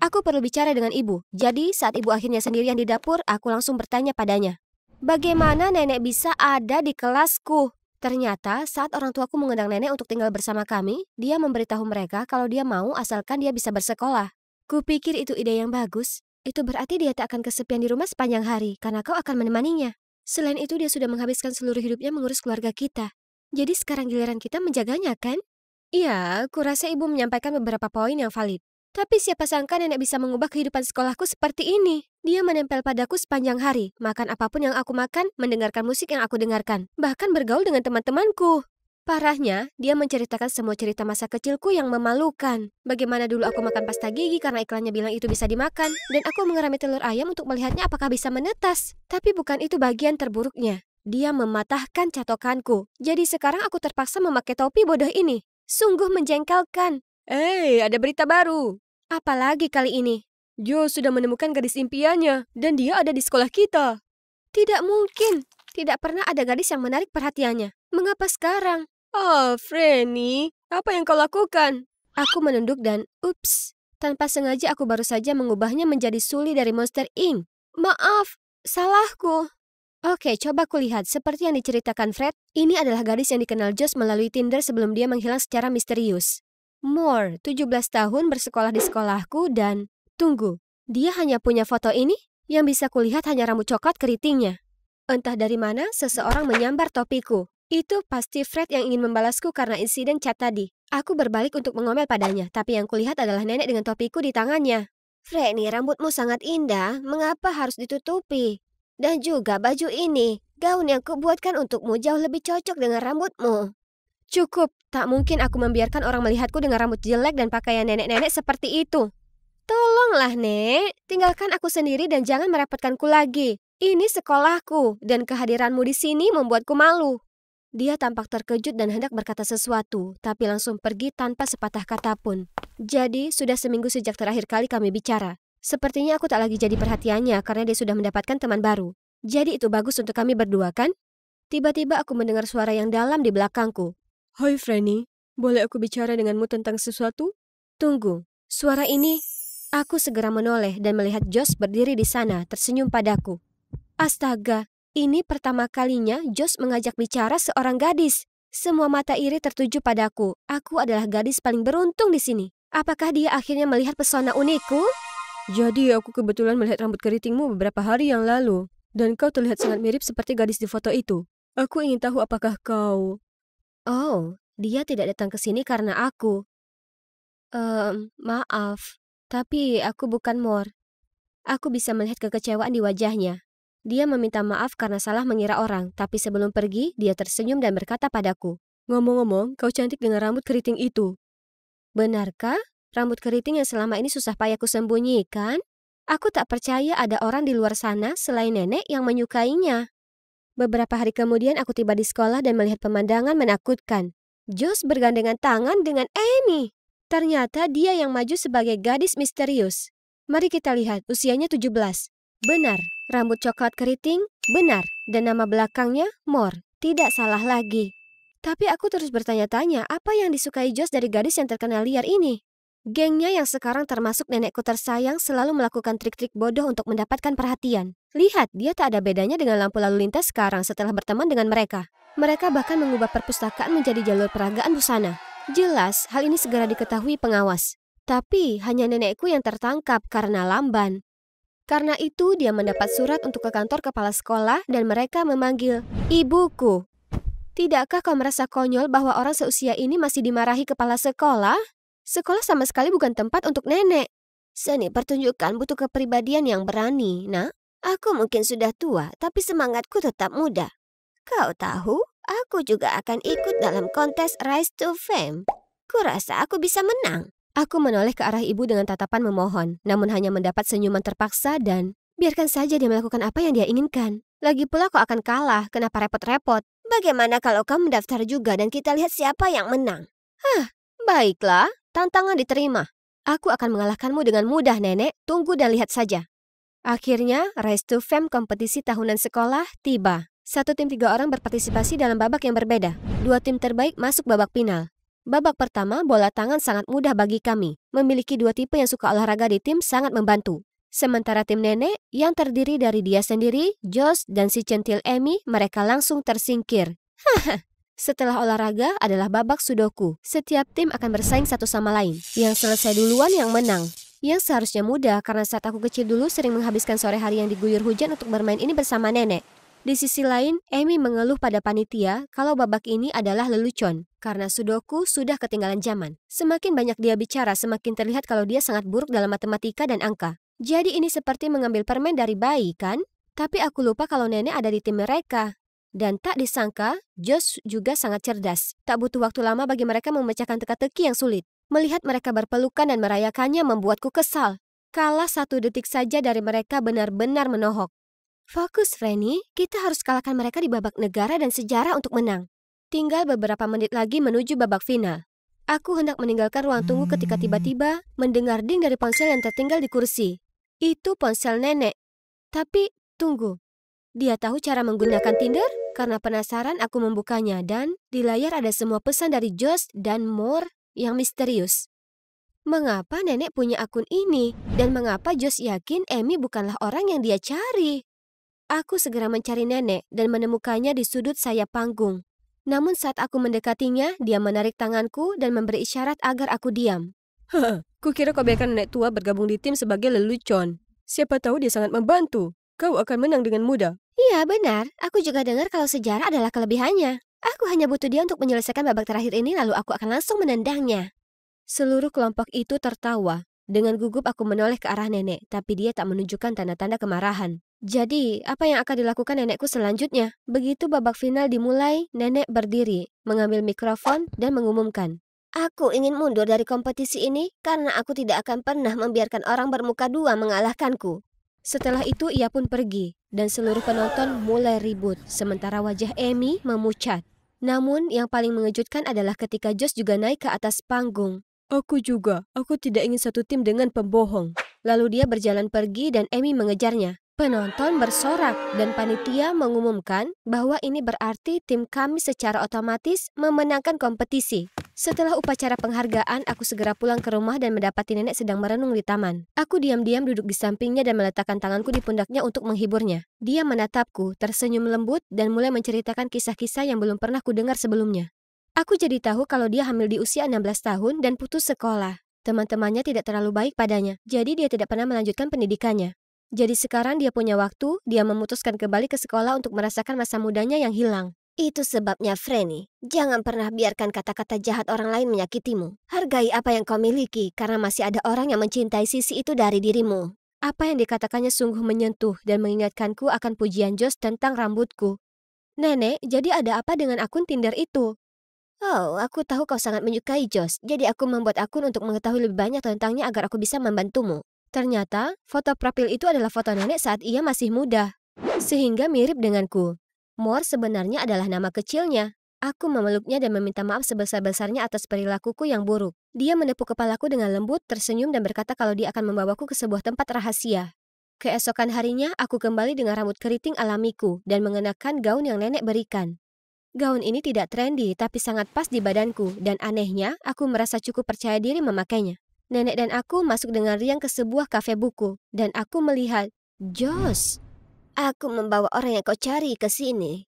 Aku perlu bicara dengan ibu. Jadi saat ibu akhirnya sendirian di dapur, aku langsung bertanya padanya. Bagaimana nenek bisa ada di kelasku? Ternyata saat orang tuaku mengundang nenek untuk tinggal bersama kami, dia memberitahu mereka kalau dia mau asalkan dia bisa bersekolah. Kupikir itu ide yang bagus. Itu berarti dia tak akan kesepian di rumah sepanjang hari karena kau akan menemaninya. Selain itu dia sudah menghabiskan seluruh hidupnya mengurus keluarga kita. Jadi sekarang giliran kita menjaganya kan? Iya, kurasa ibu menyampaikan beberapa poin yang valid. Tapi siapa sangka nenek bisa mengubah kehidupan sekolahku seperti ini. Dia menempel padaku sepanjang hari, makan apapun yang aku makan, mendengarkan musik yang aku dengarkan, bahkan bergaul dengan teman-temanku. Parahnya, dia menceritakan semua cerita masa kecilku yang memalukan. Bagaimana dulu aku makan pasta gigi karena iklannya bilang itu bisa dimakan, dan aku mengerami telur ayam untuk melihatnya apakah bisa menetas. Tapi bukan itu bagian terburuknya. Dia mematahkan catokanku. Jadi sekarang aku terpaksa memakai topi bodoh ini. Sungguh menjengkelkan. Ada berita baru. Apalagi kali ini? Joe sudah menemukan gadis impiannya, dan dia ada di sekolah kita. Tidak mungkin. Tidak pernah ada gadis yang menarik perhatiannya. Mengapa sekarang? Franny, apa yang kau lakukan? Aku menunduk dan, ups. Tanpa sengaja aku baru saja mengubahnya menjadi Sully dari Monster Inc. Maaf, salahku. Oke, coba kulihat. Seperti yang diceritakan Fred, ini adalah gadis yang dikenal Josh melalui Tinder sebelum dia menghilang secara misterius. Moore, 17 tahun bersekolah di sekolahku dan... Tunggu, dia hanya punya foto ini? Yang bisa kulihat hanya rambut coklat keritingnya. Entah dari mana seseorang menyambar topiku. Itu pasti Fred yang ingin membalasku karena insiden chat tadi. Aku berbalik untuk mengomel padanya, tapi yang kulihat adalah nenek dengan topiku di tangannya. Freddy, rambutmu sangat indah, mengapa harus ditutupi? Dan juga baju ini, gaun yang kubuatkan untukmu jauh lebih cocok dengan rambutmu. Cukup, tak mungkin aku membiarkan orang melihatku dengan rambut jelek dan pakaian nenek-nenek seperti itu. Tolonglah, Nek. Tinggalkan aku sendiri dan jangan merepotkanku lagi. Ini sekolahku, dan kehadiranmu di sini membuatku malu. Dia tampak terkejut dan hendak berkata sesuatu, tapi langsung pergi tanpa sepatah kata pun. Jadi, sudah seminggu sejak terakhir kali kami bicara. Sepertinya aku tak lagi jadi perhatiannya karena dia sudah mendapatkan teman baru. Jadi itu bagus untuk kami berdua, kan? Tiba-tiba aku mendengar suara yang dalam di belakangku. Hai Franny, boleh aku bicara denganmu tentang sesuatu? Tunggu, suara ini... Aku segera menoleh dan melihat Josh berdiri di sana, tersenyum padaku. Astaga, ini pertama kalinya Josh mengajak bicara seorang gadis. Semua mata iri tertuju padaku. Aku adalah gadis paling beruntung di sini. Apakah dia akhirnya melihat pesona unikku? Jadi aku kebetulan melihat rambut keritingmu beberapa hari yang lalu. Dan kau terlihat sangat mirip seperti gadis di foto itu. Aku ingin tahu apakah kau... Oh, dia tidak datang ke sini karena aku. Maaf. Tapi aku bukan Moore. Aku bisa melihat kekecewaan di wajahnya. Dia meminta maaf karena salah mengira orang, tapi sebelum pergi, dia tersenyum dan berkata padaku, ngomong-ngomong, kau cantik dengan rambut keriting itu. Benarkah? Rambut keriting yang selama ini susah payah kusembunyikan? Aku tak percaya ada orang di luar sana selain nenek yang menyukainya. Beberapa hari kemudian aku tiba di sekolah dan melihat pemandangan menakutkan. Josh bergandengan tangan dengan Amy. Ternyata dia yang maju sebagai gadis misterius. Mari kita lihat, usianya 17. Benar, rambut coklat keriting, benar. Dan nama belakangnya, Moore. Tidak salah lagi. Tapi aku terus bertanya-tanya, apa yang disukai Josh dari gadis yang terkenal liar ini? Gengnya yang sekarang termasuk nenekku tersayang selalu melakukan trik-trik bodoh untuk mendapatkan perhatian. Lihat, dia tak ada bedanya dengan lampu lalu lintas sekarang setelah berteman dengan mereka. Mereka bahkan mengubah perpustakaan menjadi jalur peragaan busana. Jelas, hal ini segera diketahui pengawas. Tapi, hanya nenekku yang tertangkap karena lamban. Karena itu, dia mendapat surat untuk ke kantor kepala sekolah dan mereka memanggil ibuku. Tidakkah kau merasa konyol bahwa orang seusia ini masih dimarahi kepala sekolah? Sekolah sama sekali bukan tempat untuk nenek. Seni pertunjukan butuh kepribadian yang berani, nak. Aku mungkin sudah tua, tapi semangatku tetap muda. Kau tahu, aku juga akan ikut dalam kontes Rise to Fame. Kurasa aku bisa menang. Aku menoleh ke arah ibu dengan tatapan memohon, namun hanya mendapat senyuman terpaksa dan biarkan saja dia melakukan apa yang dia inginkan. Lagi pula kau akan kalah, kenapa repot-repot? Bagaimana kalau kau mendaftar juga dan kita lihat siapa yang menang? Baiklah, tantangan diterima. Aku akan mengalahkanmu dengan mudah, Nenek. Tunggu dan lihat saja. Akhirnya, Rise to Fame kompetisi tahunan sekolah tiba. Satu tim 3 orang berpartisipasi dalam babak yang berbeda. 2 tim terbaik masuk babak final. Babak pertama, bola tangan sangat mudah bagi kami. Memiliki 2 tipe yang suka olahraga di tim sangat membantu. Sementara tim Nenek, yang terdiri dari dia sendiri, Josh, dan si centil Amy, mereka langsung tersingkir. Setelah olahraga adalah babak sudoku. Setiap tim akan bersaing satu sama lain. Yang selesai duluan yang menang. Yang seharusnya mudah karena saat aku kecil dulu sering menghabiskan sore hari yang diguyur hujan untuk bermain ini bersama nenek. Di sisi lain, Amy mengeluh pada panitia kalau babak ini adalah lelucon karena sudoku sudah ketinggalan zaman. Semakin banyak dia bicara, semakin terlihat kalau dia sangat buruk dalam matematika dan angka. Jadi ini seperti mengambil permen dari bayi, kan? Tapi aku lupa kalau nenek ada di tim mereka. Dan tak disangka, Josh juga sangat cerdas. Tak butuh waktu lama bagi mereka memecahkan teka-teki yang sulit. Melihat mereka berpelukan dan merayakannya membuatku kesal. Kalah 1 detik saja dari mereka benar-benar menohok. Fokus, Franny. Kita harus kalahkan mereka di babak negara dan sejarah untuk menang. Tinggal beberapa menit lagi menuju babak final. Aku hendak meninggalkan ruang tunggu ketika tiba-tiba mendengar ding dari ponsel yang tertinggal di kursi. Itu ponsel nenek. Tapi, tunggu. Dia tahu cara menggunakan Tinder? Karena penasaran aku membukanya dan di layar ada semua pesan dari Josh dan Moore yang misterius. Mengapa nenek punya akun ini? Dan mengapa Josh yakin Amy bukanlah orang yang dia cari? Aku segera mencari nenek dan menemukannya di sudut sayap panggung. Namun saat aku mendekatinya, dia menarik tanganku dan memberi isyarat agar aku diam. Kukira kau biarkan nenek tua bergabung di tim sebagai lelucon. Siapa tahu dia sangat membantu. Kau akan menang dengan mudah. Iya, benar. Aku juga dengar kalau sejarah adalah kelebihannya. Aku hanya butuh dia untuk menyelesaikan babak terakhir ini lalu aku akan langsung menendangnya. Seluruh kelompok itu tertawa. Dengan gugup aku menoleh ke arah nenek, tapi dia tak menunjukkan tanda-tanda kemarahan. Jadi, apa yang akan dilakukan nenekku selanjutnya? Begitu babak final dimulai, nenek berdiri, mengambil mikrofon dan mengumumkan. Aku ingin mundur dari kompetisi ini karena aku tidak akan pernah membiarkan orang bermuka 2 mengalahkanku. Setelah itu ia pun pergi, dan seluruh penonton mulai ribut, sementara wajah Amy memucat. Namun yang paling mengejutkan adalah ketika Josh juga naik ke atas panggung. Aku juga, aku tidak ingin satu tim dengan pembohong. Lalu dia berjalan pergi dan Amy mengejarnya. Penonton bersorak dan panitia mengumumkan bahwa ini berarti tim kami secara otomatis memenangkan kompetisi. Setelah upacara penghargaan, aku segera pulang ke rumah dan mendapati nenek sedang merenung di taman. Aku diam-diam duduk di sampingnya dan meletakkan tanganku di pundaknya untuk menghiburnya. Dia menatapku, tersenyum lembut dan mulai menceritakan kisah-kisah yang belum pernah kudengar sebelumnya. Aku jadi tahu kalau dia hamil di usia 16 tahun dan putus sekolah. Teman-temannya tidak terlalu baik padanya, jadi dia tidak pernah melanjutkan pendidikannya. Jadi sekarang dia punya waktu, dia memutuskan kembali ke sekolah untuk merasakan masa mudanya yang hilang. Itu sebabnya, Franny, jangan pernah biarkan kata-kata jahat orang lain menyakitimu. Hargai apa yang kau miliki, karena masih ada orang yang mencintai sisi itu dari dirimu. Apa yang dikatakannya sungguh menyentuh dan mengingatkanku akan pujian Josh tentang rambutku. Nenek, jadi ada apa dengan akun Tinder itu? Oh, aku tahu kau sangat menyukai Josh, jadi aku membuat akun untuk mengetahui lebih banyak tentangnya agar aku bisa membantumu. Ternyata, foto profil itu adalah foto nenek saat ia masih muda, sehingga mirip denganku. Moore sebenarnya adalah nama kecilnya. Aku memeluknya dan meminta maaf sebesar-besarnya atas perilakuku yang buruk. Dia menepuk kepalaku dengan lembut, tersenyum dan berkata kalau dia akan membawaku ke sebuah tempat rahasia. Keesokan harinya, aku kembali dengan rambut keriting alamiku dan mengenakan gaun yang nenek berikan. Gaun ini tidak trendy, tapi sangat pas di badanku, dan anehnya, aku merasa cukup percaya diri memakainya. Nenek dan aku masuk dengan riang ke sebuah kafe buku, dan aku melihat, Josh, aku membawa orang yang kau cari ke sini.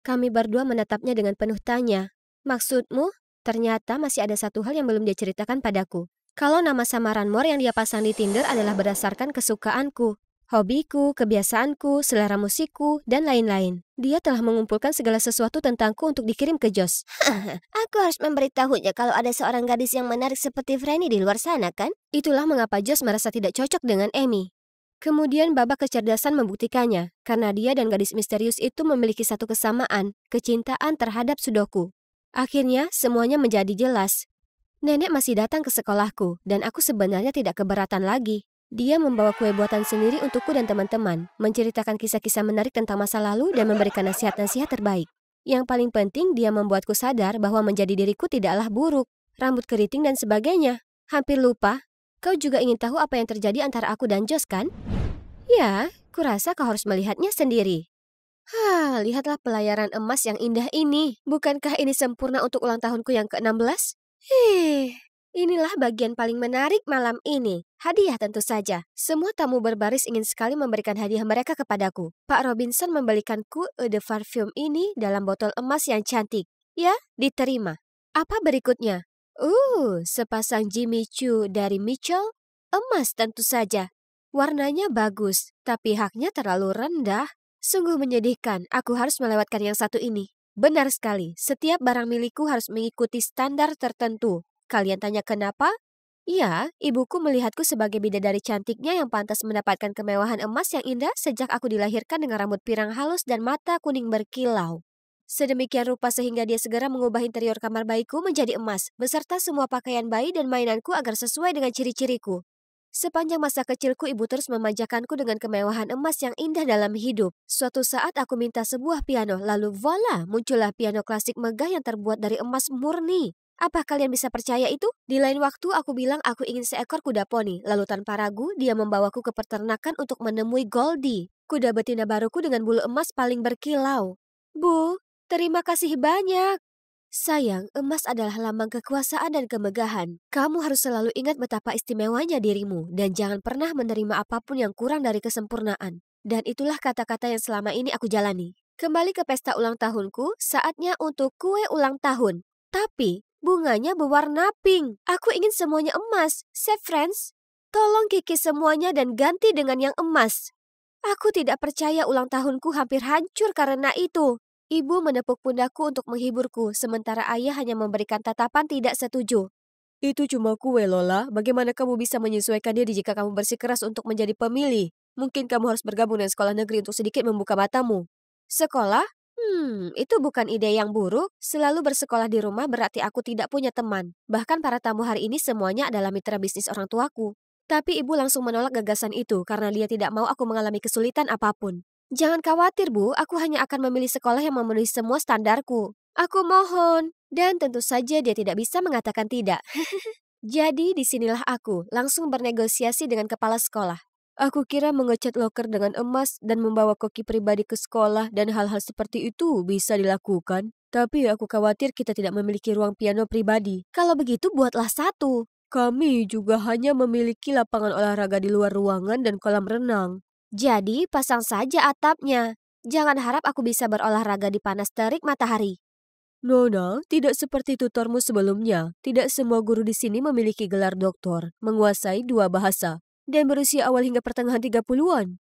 Kami berdua menatapnya dengan penuh tanya. Maksudmu? Ternyata masih ada satu hal yang belum dia ceritakan padaku. Kalau nama samaran Moore yang dia pasang di Tinder adalah berdasarkan kesukaanku, hobiku, kebiasaanku, selera musikku, dan lain-lain. Dia telah mengumpulkan segala sesuatu tentangku untuk dikirim ke Josh. Aku harus memberitahunya kalau ada seorang gadis yang menarik seperti Franny di luar sana, kan? Itulah mengapa Josh merasa tidak cocok dengan Amy. Kemudian babak kecerdasan membuktikannya, karena dia dan gadis misterius itu memiliki satu kesamaan, kecintaan terhadap sudoku. Akhirnya, semuanya menjadi jelas. Nenek masih datang ke sekolahku, dan aku sebenarnya tidak keberatan lagi. Dia membawa kue buatan sendiri untukku dan teman-teman, menceritakan kisah-kisah menarik tentang masa lalu dan memberikan nasihat-nasihat terbaik. Yang paling penting dia membuatku sadar bahwa menjadi diriku tidaklah buruk. Rambut keriting dan sebagainya. Hampir lupa. Kau juga ingin tahu apa yang terjadi antara aku dan Josh, kan? Ya, kurasa kau harus melihatnya sendiri. Lihatlah pelayaran emas yang indah ini. Bukankah ini sempurna untuk ulang tahunku yang ke-16? Inilah bagian paling menarik malam ini. Hadiah tentu saja. Semua tamu berbaris ingin sekali memberikan hadiah mereka kepadaku. Pak Robinson membelikanku eau de parfum ini dalam botol emas yang cantik. Ya, diterima. Apa berikutnya? Sepasang Jimmy Choo dari Mitchell. Emas tentu saja. Warnanya bagus, tapi haknya terlalu rendah. Sungguh menyedihkan, aku harus melewatkan yang satu ini. Benar sekali, setiap barang milikku harus mengikuti standar tertentu. Kalian tanya kenapa? Ya, ibuku melihatku sebagai bidadari cantiknya yang pantas mendapatkan kemewahan emas yang indah sejak aku dilahirkan dengan rambut pirang halus dan mata kuning berkilau. Sedemikian rupa sehingga dia segera mengubah interior kamar bayiku menjadi emas, beserta semua pakaian bayi dan mainanku agar sesuai dengan ciri-ciriku. Sepanjang masa kecilku, ibu terus memanjakanku dengan kemewahan emas yang indah dalam hidup. Suatu saat aku minta sebuah piano, lalu voila, muncullah piano klasik megah yang terbuat dari emas murni. Apa kalian bisa percaya itu? Di lain waktu aku bilang aku ingin seekor kuda poni, lalu tanpa ragu dia membawaku ke peternakan untuk menemui Goldie, kuda betina baruku dengan bulu emas paling berkilau. Bu, terima kasih banyak. Sayang, emas adalah lambang kekuasaan dan kemegahan. Kamu harus selalu ingat betapa istimewanya dirimu dan jangan pernah menerima apapun yang kurang dari kesempurnaan. Dan itulah kata-kata yang selama ini aku jalani. Kembali ke pesta ulang tahunku, saatnya untuk kue ulang tahun. Tapi, bunganya berwarna pink. Aku ingin semuanya emas. Chef Friends, tolong kikis semuanya dan ganti dengan yang emas. Aku tidak percaya ulang tahunku hampir hancur karena itu. Ibu menepuk pundakku untuk menghiburku, sementara ayah hanya memberikan tatapan tidak setuju. Itu cuma kue, Lola. Bagaimana kamu bisa menyesuaikan diri jika kamu bersikeras untuk menjadi pemilih? Mungkin kamu harus bergabung dengan sekolah negeri untuk sedikit membuka matamu. Sekolah? Itu bukan ide yang buruk. Selalu bersekolah di rumah berarti aku tidak punya teman. Bahkan para tamu hari ini semuanya adalah mitra bisnis orang tuaku. Tapi ibu langsung menolak gagasan itu karena dia tidak mau aku mengalami kesulitan apapun. Jangan khawatir, Bu. Aku hanya akan memilih sekolah yang memenuhi semua standarku. Aku mohon. Dan tentu saja dia tidak bisa mengatakan tidak. Jadi disinilah aku, langsung bernegosiasi dengan kepala sekolah. Aku kira mengecat loker dengan emas dan membawa koki pribadi ke sekolah dan hal-hal seperti itu bisa dilakukan. Tapi aku khawatir kita tidak memiliki ruang piano pribadi. Kalau begitu buatlah satu. Kami juga hanya memiliki lapangan olahraga di luar ruangan dan kolam renang. Jadi pasang saja atapnya. Jangan harap aku bisa berolahraga di panas terik matahari. Nona, tidak seperti tutormu sebelumnya. Tidak semua guru di sini memiliki gelar doktor, menguasai 2 bahasa, dan berusia awal hingga pertengahan 30-an.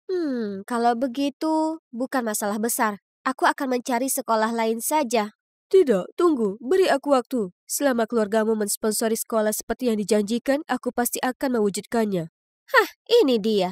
Kalau begitu, bukan masalah besar. Aku akan mencari sekolah lain saja. Tidak, tunggu. Beri aku waktu. Selama keluargamu mensponsori sekolah seperti yang dijanjikan, aku pasti akan mewujudkannya. Ini dia.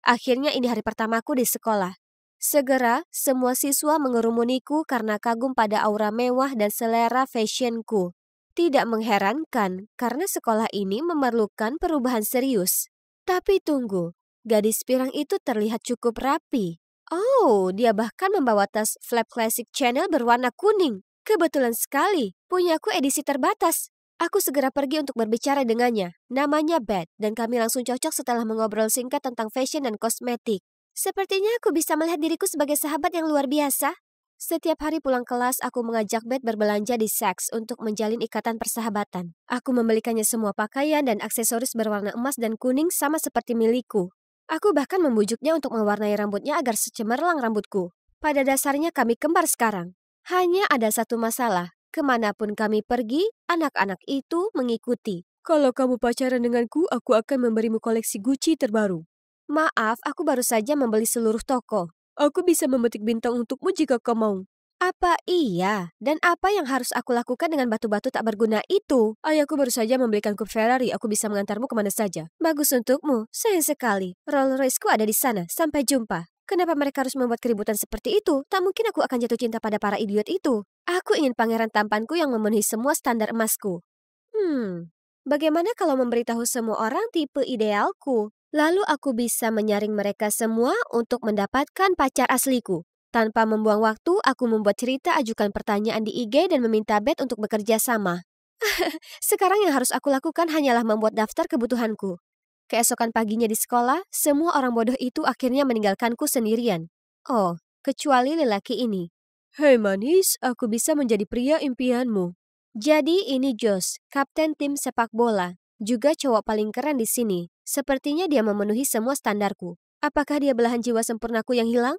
Akhirnya ini hari pertamaku di sekolah. Segera, semua siswa mengerumuniku karena kagum pada aura mewah dan selera fashionku. Tidak mengherankan karena sekolah ini memerlukan perubahan serius. Tapi tunggu, gadis pirang itu terlihat cukup rapi. Oh, dia bahkan membawa tas flap classic Chanel berwarna kuning. Kebetulan sekali, punyaku edisi terbatas. Aku segera pergi untuk berbicara dengannya. Namanya Beth, dan kami langsung cocok setelah mengobrol singkat tentang fashion dan kosmetik. Sepertinya aku bisa melihat diriku sebagai sahabat yang luar biasa. Setiap hari pulang kelas, aku mengajak Beth berbelanja di Saks untuk menjalin ikatan persahabatan. Aku membelikannya semua pakaian dan aksesoris berwarna emas dan kuning sama seperti milikku. Aku bahkan membujuknya untuk mewarnai rambutnya agar secemerlang rambutku. Pada dasarnya kami kembar sekarang. Hanya ada satu masalah. Kemanapun kami pergi, anak-anak itu mengikuti. Kalau kamu pacaran denganku, aku akan memberimu koleksi Gucci terbaru. Maaf, aku baru saja membeli seluruh toko. Aku bisa memetik bintang untukmu jika kau mau. Apa iya? Dan apa yang harus aku lakukan dengan batu-batu tak berguna itu? Ayahku baru saja membelikanku Ferrari, aku bisa mengantarmu kemana saja. Bagus untukmu, sayang sekali. Rolls Royce-ku ada di sana, sampai jumpa. Kenapa mereka harus membuat keributan seperti itu? Tak mungkin aku akan jatuh cinta pada para idiot itu. Aku ingin pangeran tampanku yang memenuhi semua standar emasku. Bagaimana kalau memberitahu semua orang tipe idealku? Lalu aku bisa menyaring mereka semua untuk mendapatkan pacar asliku. Tanpa membuang waktu, aku membuat cerita, ajukan pertanyaan di IG, dan meminta Beth untuk bekerja sama. Sekarang yang harus aku lakukan hanyalah membuat daftar kebutuhanku. Keesokan paginya di sekolah, semua orang bodoh itu akhirnya meninggalkanku sendirian. Oh, kecuali lelaki ini. Hei manis, aku bisa menjadi pria impianmu. Jadi ini Josh, kapten tim sepak bola. Juga cowok paling keren di sini. Sepertinya dia memenuhi semua standarku. Apakah dia belahan jiwa sempurnaku yang hilang?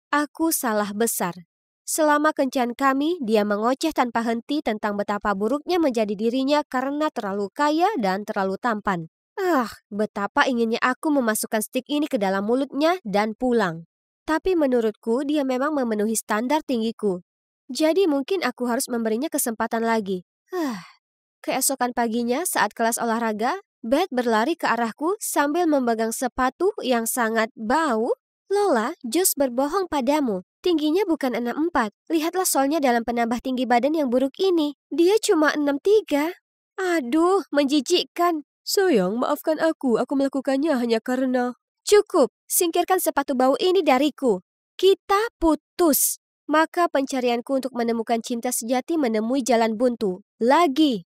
Aku salah besar. Selama kencan kami, dia mengoceh tanpa henti tentang betapa buruknya menjadi dirinya karena terlalu kaya dan terlalu tampan. Betapa inginnya aku memasukkan stik ini ke dalam mulutnya dan pulang. Tapi menurutku dia memang memenuhi standar tinggiku. Jadi mungkin aku harus memberinya kesempatan lagi. Keesokan paginya saat kelas olahraga, Beth berlari ke arahku sambil memegang sepatu yang sangat bau. Lola, Josh berbohong padamu. Tingginya bukan 6'4". Lihatlah solnya dalam penambah tinggi badan yang buruk ini. Dia cuma 6'3". Aduh, menjijikkan. Sayang, maafkan aku melakukannya hanya karena... Cukup, singkirkan sepatu bau ini dariku. Kita putus. Maka pencarianku untuk menemukan cinta sejati menemui jalan buntu. Lagi.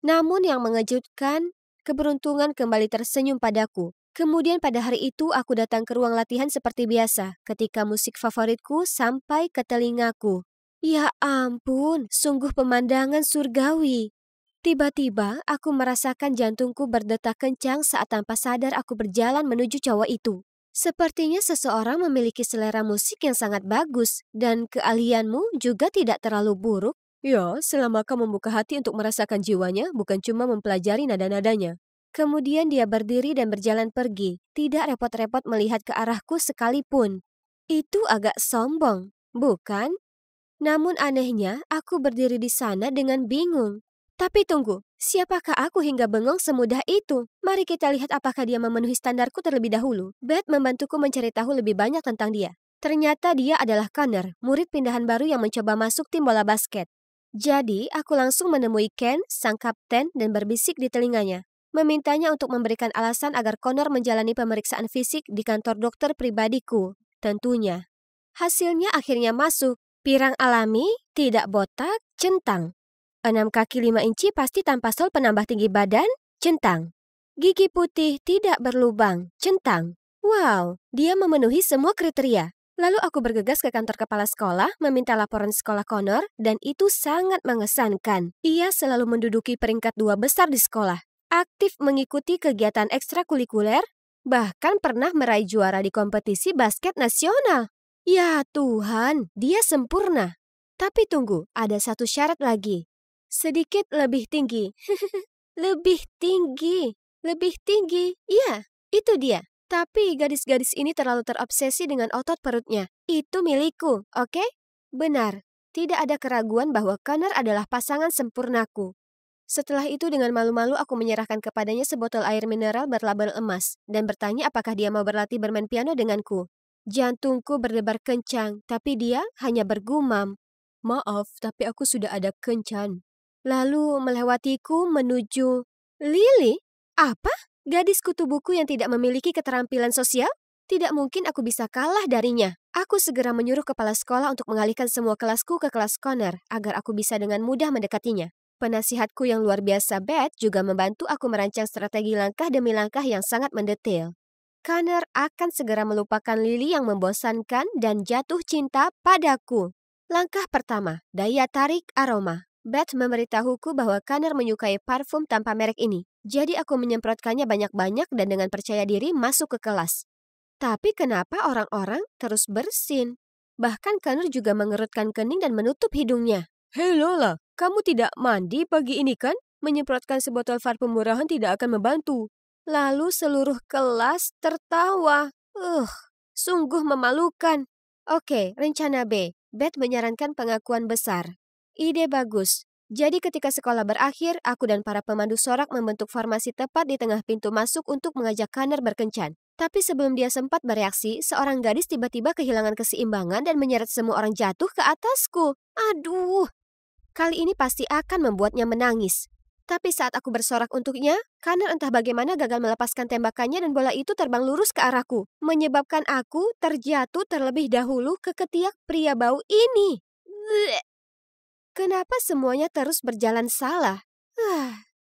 Namun yang mengejutkan, keberuntungan kembali tersenyum padaku. Kemudian pada hari itu aku datang ke ruang latihan seperti biasa ketika musik favoritku sampai ke telingaku. Ya ampun, sungguh pemandangan surgawi. Tiba-tiba aku merasakan jantungku berdetak kencang saat tanpa sadar aku berjalan menuju cowok itu. Sepertinya seseorang memiliki selera musik yang sangat bagus dan keahlianmu juga tidak terlalu buruk. Ya, selama kau membuka hati untuk merasakan jiwanya, bukan cuma mempelajari nada-nadanya. Kemudian dia berdiri dan berjalan pergi, tidak repot-repot melihat ke arahku sekalipun. Itu agak sombong, bukan? Namun anehnya, aku berdiri di sana dengan bingung. Tapi tunggu, siapakah aku hingga bengong semudah itu? Mari kita lihat apakah dia memenuhi standarku terlebih dahulu. Beth membantuku mencari tahu lebih banyak tentang dia. Ternyata dia adalah Connor, murid pindahan baru yang mencoba masuk tim bola basket. Jadi, aku langsung menemui Ken, sang kapten, dan berbisik di telinganya. Memintanya untuk memberikan alasan agar Connor menjalani pemeriksaan fisik di kantor dokter pribadiku. Tentunya. Hasilnya akhirnya masuk. Pirang alami, tidak botak, centang. 6 kaki 5 inci pasti tanpa sol penambah tinggi badan, centang. Gigi putih tidak berlubang, centang. Wow, dia memenuhi semua kriteria. Lalu aku bergegas ke kantor kepala sekolah, meminta laporan sekolah Connor, dan itu sangat mengesankan. Ia selalu menduduki peringkat 2 besar di sekolah. Aktif mengikuti kegiatan ekstrakurikuler, bahkan pernah meraih juara di kompetisi basket nasional. Ya Tuhan, dia sempurna. Tapi tunggu, ada satu syarat lagi. Sedikit lebih tinggi. Lebih tinggi. Lebih tinggi. Iya, itu dia. Tapi gadis-gadis ini terlalu terobsesi dengan otot perutnya. Itu milikku, oke? Benar, tidak ada keraguan bahwa Connor adalah pasangan sempurnaku. Setelah itu dengan malu-malu aku menyerahkan kepadanya sebotol air mineral berlabel emas dan bertanya apakah dia mau berlatih bermain piano denganku. Jantungku berdebar kencang, tapi dia hanya bergumam. Maaf, tapi aku sudah ada kencan. Lalu melewatiku menuju... Lily? Apa? Gadis kutu buku yang tidak memiliki keterampilan sosial? Tidak mungkin aku bisa kalah darinya. Aku segera menyuruh kepala sekolah untuk mengalihkan semua kelasku ke kelas Connor agar aku bisa dengan mudah mendekatinya. Penasihatku yang luar biasa Beth juga membantu aku merancang strategi langkah demi langkah yang sangat mendetail. Connor akan segera melupakan Lily yang membosankan dan jatuh cinta padaku. Langkah pertama, daya tarik aroma. Beth memberitahuku bahwa Connor menyukai parfum tanpa merek ini. Jadi aku menyemprotkannya banyak-banyak dan dengan percaya diri masuk ke kelas. Tapi kenapa orang-orang terus bersin? Bahkan Connor juga mengerutkan kening dan menutup hidungnya. Hei Lola, kamu tidak mandi pagi ini kan? Menyemprotkan sebotol parfum murahan tidak akan membantu. Lalu seluruh kelas tertawa. Sungguh memalukan. Oke, rencana B. Beth menyarankan pengakuan besar. Ide bagus. Jadi ketika sekolah berakhir, aku dan para pemandu sorak membentuk formasi tepat di tengah pintu masuk untuk mengajak Connor berkencan. Tapi sebelum dia sempat bereaksi, seorang gadis tiba-tiba kehilangan keseimbangan dan menyeret semua orang jatuh ke atasku. Aduh, kali ini pasti akan membuatnya menangis. Tapi saat aku bersorak untuknya, Connor entah bagaimana gagal melepaskan tembakannya dan bola itu terbang lurus ke arahku, menyebabkan aku terjatuh terlebih dahulu ke ketiak pria bau ini. Bleh. Kenapa semuanya terus berjalan salah?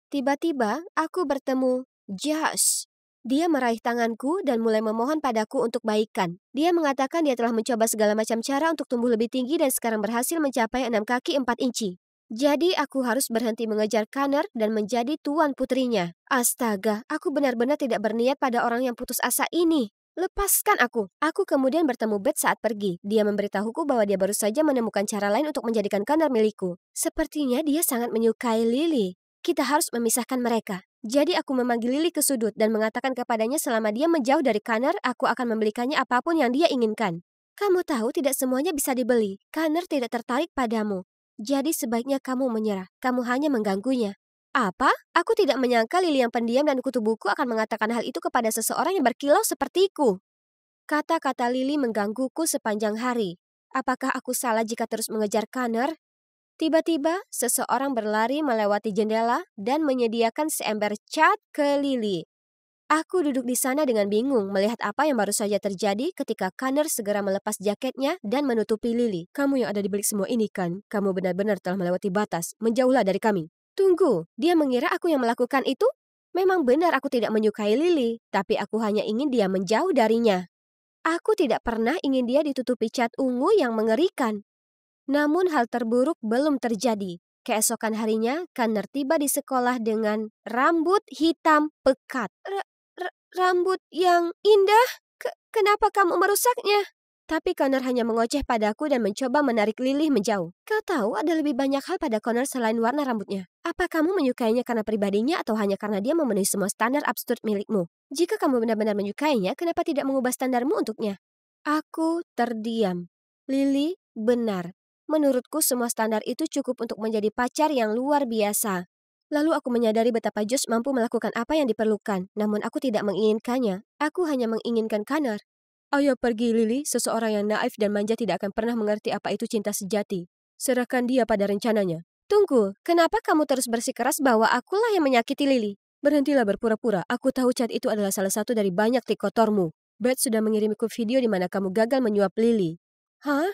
Tiba-tiba aku bertemu Josh. Dia meraih tanganku dan mulai memohon padaku untuk baikan. Dia mengatakan dia telah mencoba segala macam cara untuk tumbuh lebih tinggi dan sekarang berhasil mencapai 6 kaki 4 inci. Jadi aku harus berhenti mengejar Connor dan menjadi tuan putrinya. Astaga, aku benar-benar tidak berniat pada orang yang putus asa ini. Lepaskan aku. Aku kemudian bertemu Beth saat pergi. Dia memberitahuku bahwa dia baru saja menemukan cara lain untuk menjadikan Connor milikku. Sepertinya dia sangat menyukai Lily. Kita harus memisahkan mereka. Jadi aku memanggil Lily ke sudut dan mengatakan kepadanya selama dia menjauh dari Connor, aku akan membelikannya apapun yang dia inginkan. Kamu tahu tidak semuanya bisa dibeli. Connor tidak tertarik padamu. Jadi sebaiknya kamu menyerah. Kamu hanya mengganggunya. Apa? Aku tidak menyangka Lily yang pendiam dan kutu buku akan mengatakan hal itu kepada seseorang yang berkilau sepertiku. Kata-kata Lily menggangguku sepanjang hari. Apakah aku salah jika terus mengejar Connor? Tiba-tiba, seseorang berlari melewati jendela dan menyediakan seember cat ke Lily. Aku duduk di sana dengan bingung melihat apa yang baru saja terjadi ketika Connor segera melepas jaketnya dan menutupi Lily. Kamu yang ada di balik semua ini kan? Kamu benar-benar telah melewati batas. Menjauhlah dari kami. Tunggu, dia mengira aku yang melakukan itu? Memang benar aku tidak menyukai Lily, tapi aku hanya ingin dia menjauh darinya. Aku tidak pernah ingin dia ditutupi cat ungu yang mengerikan. Namun hal terburuk belum terjadi. Keesokan harinya, Connor tiba di sekolah dengan rambut hitam pekat. Rambut yang indah? Kenapa kamu merusaknya? Tapi Connor hanya mengoceh padaku dan mencoba menarik Lily menjauh. Kau tahu ada lebih banyak hal pada Connor selain warna rambutnya. Apa kamu menyukainya karena pribadinya atau hanya karena dia memenuhi semua standar absurd milikmu? Jika kamu benar-benar menyukainya, kenapa tidak mengubah standarmu untuknya? Aku terdiam. Lily benar. Menurutku semua standar itu cukup untuk menjadi pacar yang luar biasa. Lalu aku menyadari betapa Josh mampu melakukan apa yang diperlukan, namun aku tidak menginginkannya. Aku hanya menginginkan Connor. Ayo pergi Lily, seseorang yang naif dan manja tidak akan pernah mengerti apa itu cinta sejati. Serahkan dia pada rencananya. Tunggu, kenapa kamu terus bersikeras bahwa akulah yang menyakiti Lily? Berhentilah berpura-pura, aku tahu cat itu adalah salah satu dari banyak trik kotormu. Beth sudah mengirimku video di mana kamu gagal menyuap Lily. Hah?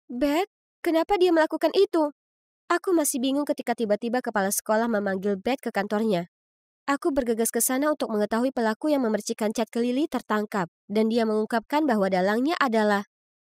Beth? Kenapa dia melakukan itu? Aku masih bingung ketika tiba-tiba kepala sekolah memanggil Beth ke kantornya. Aku bergegas ke sana untuk mengetahui pelaku yang memercikan cat ke Lily tertangkap, dan dia mengungkapkan bahwa dalangnya adalah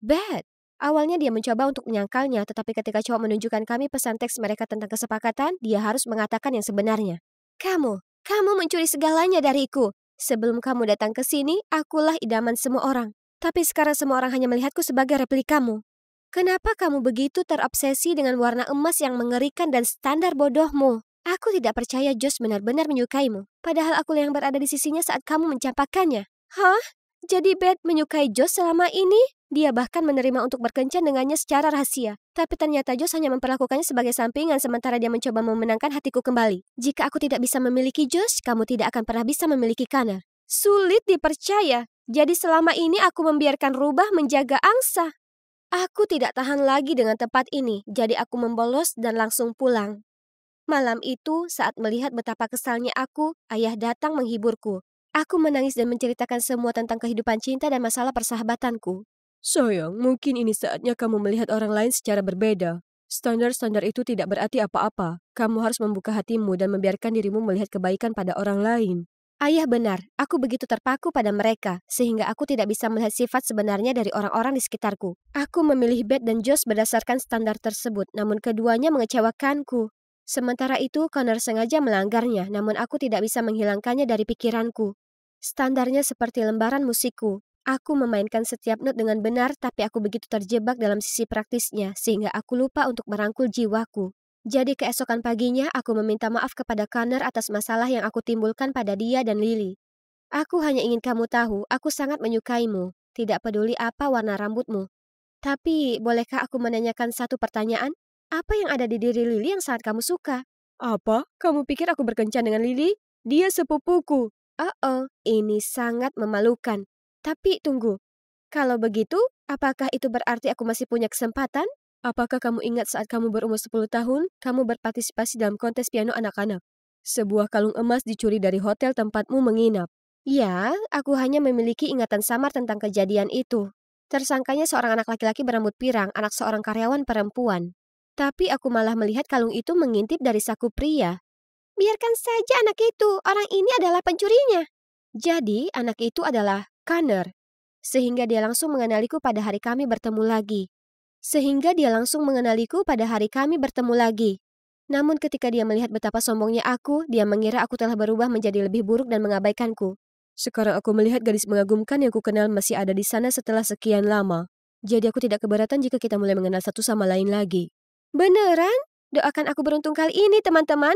Beth. Awalnya dia mencoba untuk menyangkalnya, tetapi ketika cowok menunjukkan kami pesan teks mereka tentang kesepakatan, dia harus mengatakan yang sebenarnya. Kamu mencuri segalanya dariku. Sebelum kamu datang ke sini, akulah idaman semua orang. Tapi sekarang semua orang hanya melihatku sebagai replikamu. Kenapa kamu begitu terobsesi dengan warna emas yang mengerikan dan standar bodohmu? Aku tidak percaya Josh benar-benar menyukaimu. Padahal aku yang berada di sisinya saat kamu mencampakkannya. Hah? Jadi Beth menyukai Josh selama ini? Dia bahkan menerima untuk berkencan dengannya secara rahasia. Tapi ternyata Josh hanya memperlakukannya sebagai sampingan sementara dia mencoba memenangkan hatiku kembali. Jika aku tidak bisa memiliki Josh, kamu tidak akan pernah bisa memiliki Connor. Sulit dipercaya. Jadi selama ini aku membiarkan Rubah menjaga angsa. Aku tidak tahan lagi dengan tempat ini, jadi aku membolos dan langsung pulang. Malam itu, saat melihat betapa kesalnya aku, ayah datang menghiburku. Aku menangis dan menceritakan semua tentang kehidupan cinta dan masalah persahabatanku. Sayang, mungkin ini saatnya kamu melihat orang lain secara berbeda. Standar-standar itu tidak berarti apa-apa. Kamu harus membuka hatimu dan membiarkan dirimu melihat kebaikan pada orang lain. Ayah benar, aku begitu terpaku pada mereka, sehingga aku tidak bisa melihat sifat sebenarnya dari orang-orang di sekitarku. Aku memilih Beth dan Josh berdasarkan standar tersebut, namun keduanya mengecewakanku. Sementara itu, Connor sengaja melanggarnya, namun aku tidak bisa menghilangkannya dari pikiranku. Standarnya seperti lembaran musikku. Aku memainkan setiap not dengan benar, tapi aku begitu terjebak dalam sisi praktisnya, sehingga aku lupa untuk merangkul jiwaku. Jadi keesokan paginya, aku meminta maaf kepada Connor atas masalah yang aku timbulkan pada dia dan Lily. Aku hanya ingin kamu tahu, aku sangat menyukaimu, tidak peduli apa warna rambutmu. Tapi, bolehkah aku menanyakan satu pertanyaan? Apa yang ada di diri Lily yang sangat kamu suka? Apa? Kamu pikir aku berkencan dengan Lily? Dia sepupuku. Ini sangat memalukan. Tapi tunggu, kalau begitu, apakah itu berarti aku masih punya kesempatan? Apakah kamu ingat saat kamu berumur 10 tahun, kamu berpartisipasi dalam kontes piano anak-anak? Sebuah kalung emas dicuri dari hotel tempatmu menginap. Ya, aku hanya memiliki ingatan samar tentang kejadian itu. Tersangkanya seorang anak laki-laki berambut pirang, anak seorang karyawan perempuan. Tapi aku malah melihat kalung itu mengintip dari saku pria. Biarkan saja anak itu, orang ini adalah pencurinya. Jadi, anak itu adalah Connor. Sehingga dia langsung mengenaliku pada hari kami bertemu lagi. Namun ketika dia melihat betapa sombongnya aku, dia mengira aku telah berubah menjadi lebih buruk dan mengabaikanku. Sekarang aku melihat gadis mengagumkan yang kukenal masih ada di sana setelah sekian lama. Jadi aku tidak keberatan jika kita mulai mengenal satu sama lain lagi. Beneran? Doakan aku beruntung kali ini, teman-teman.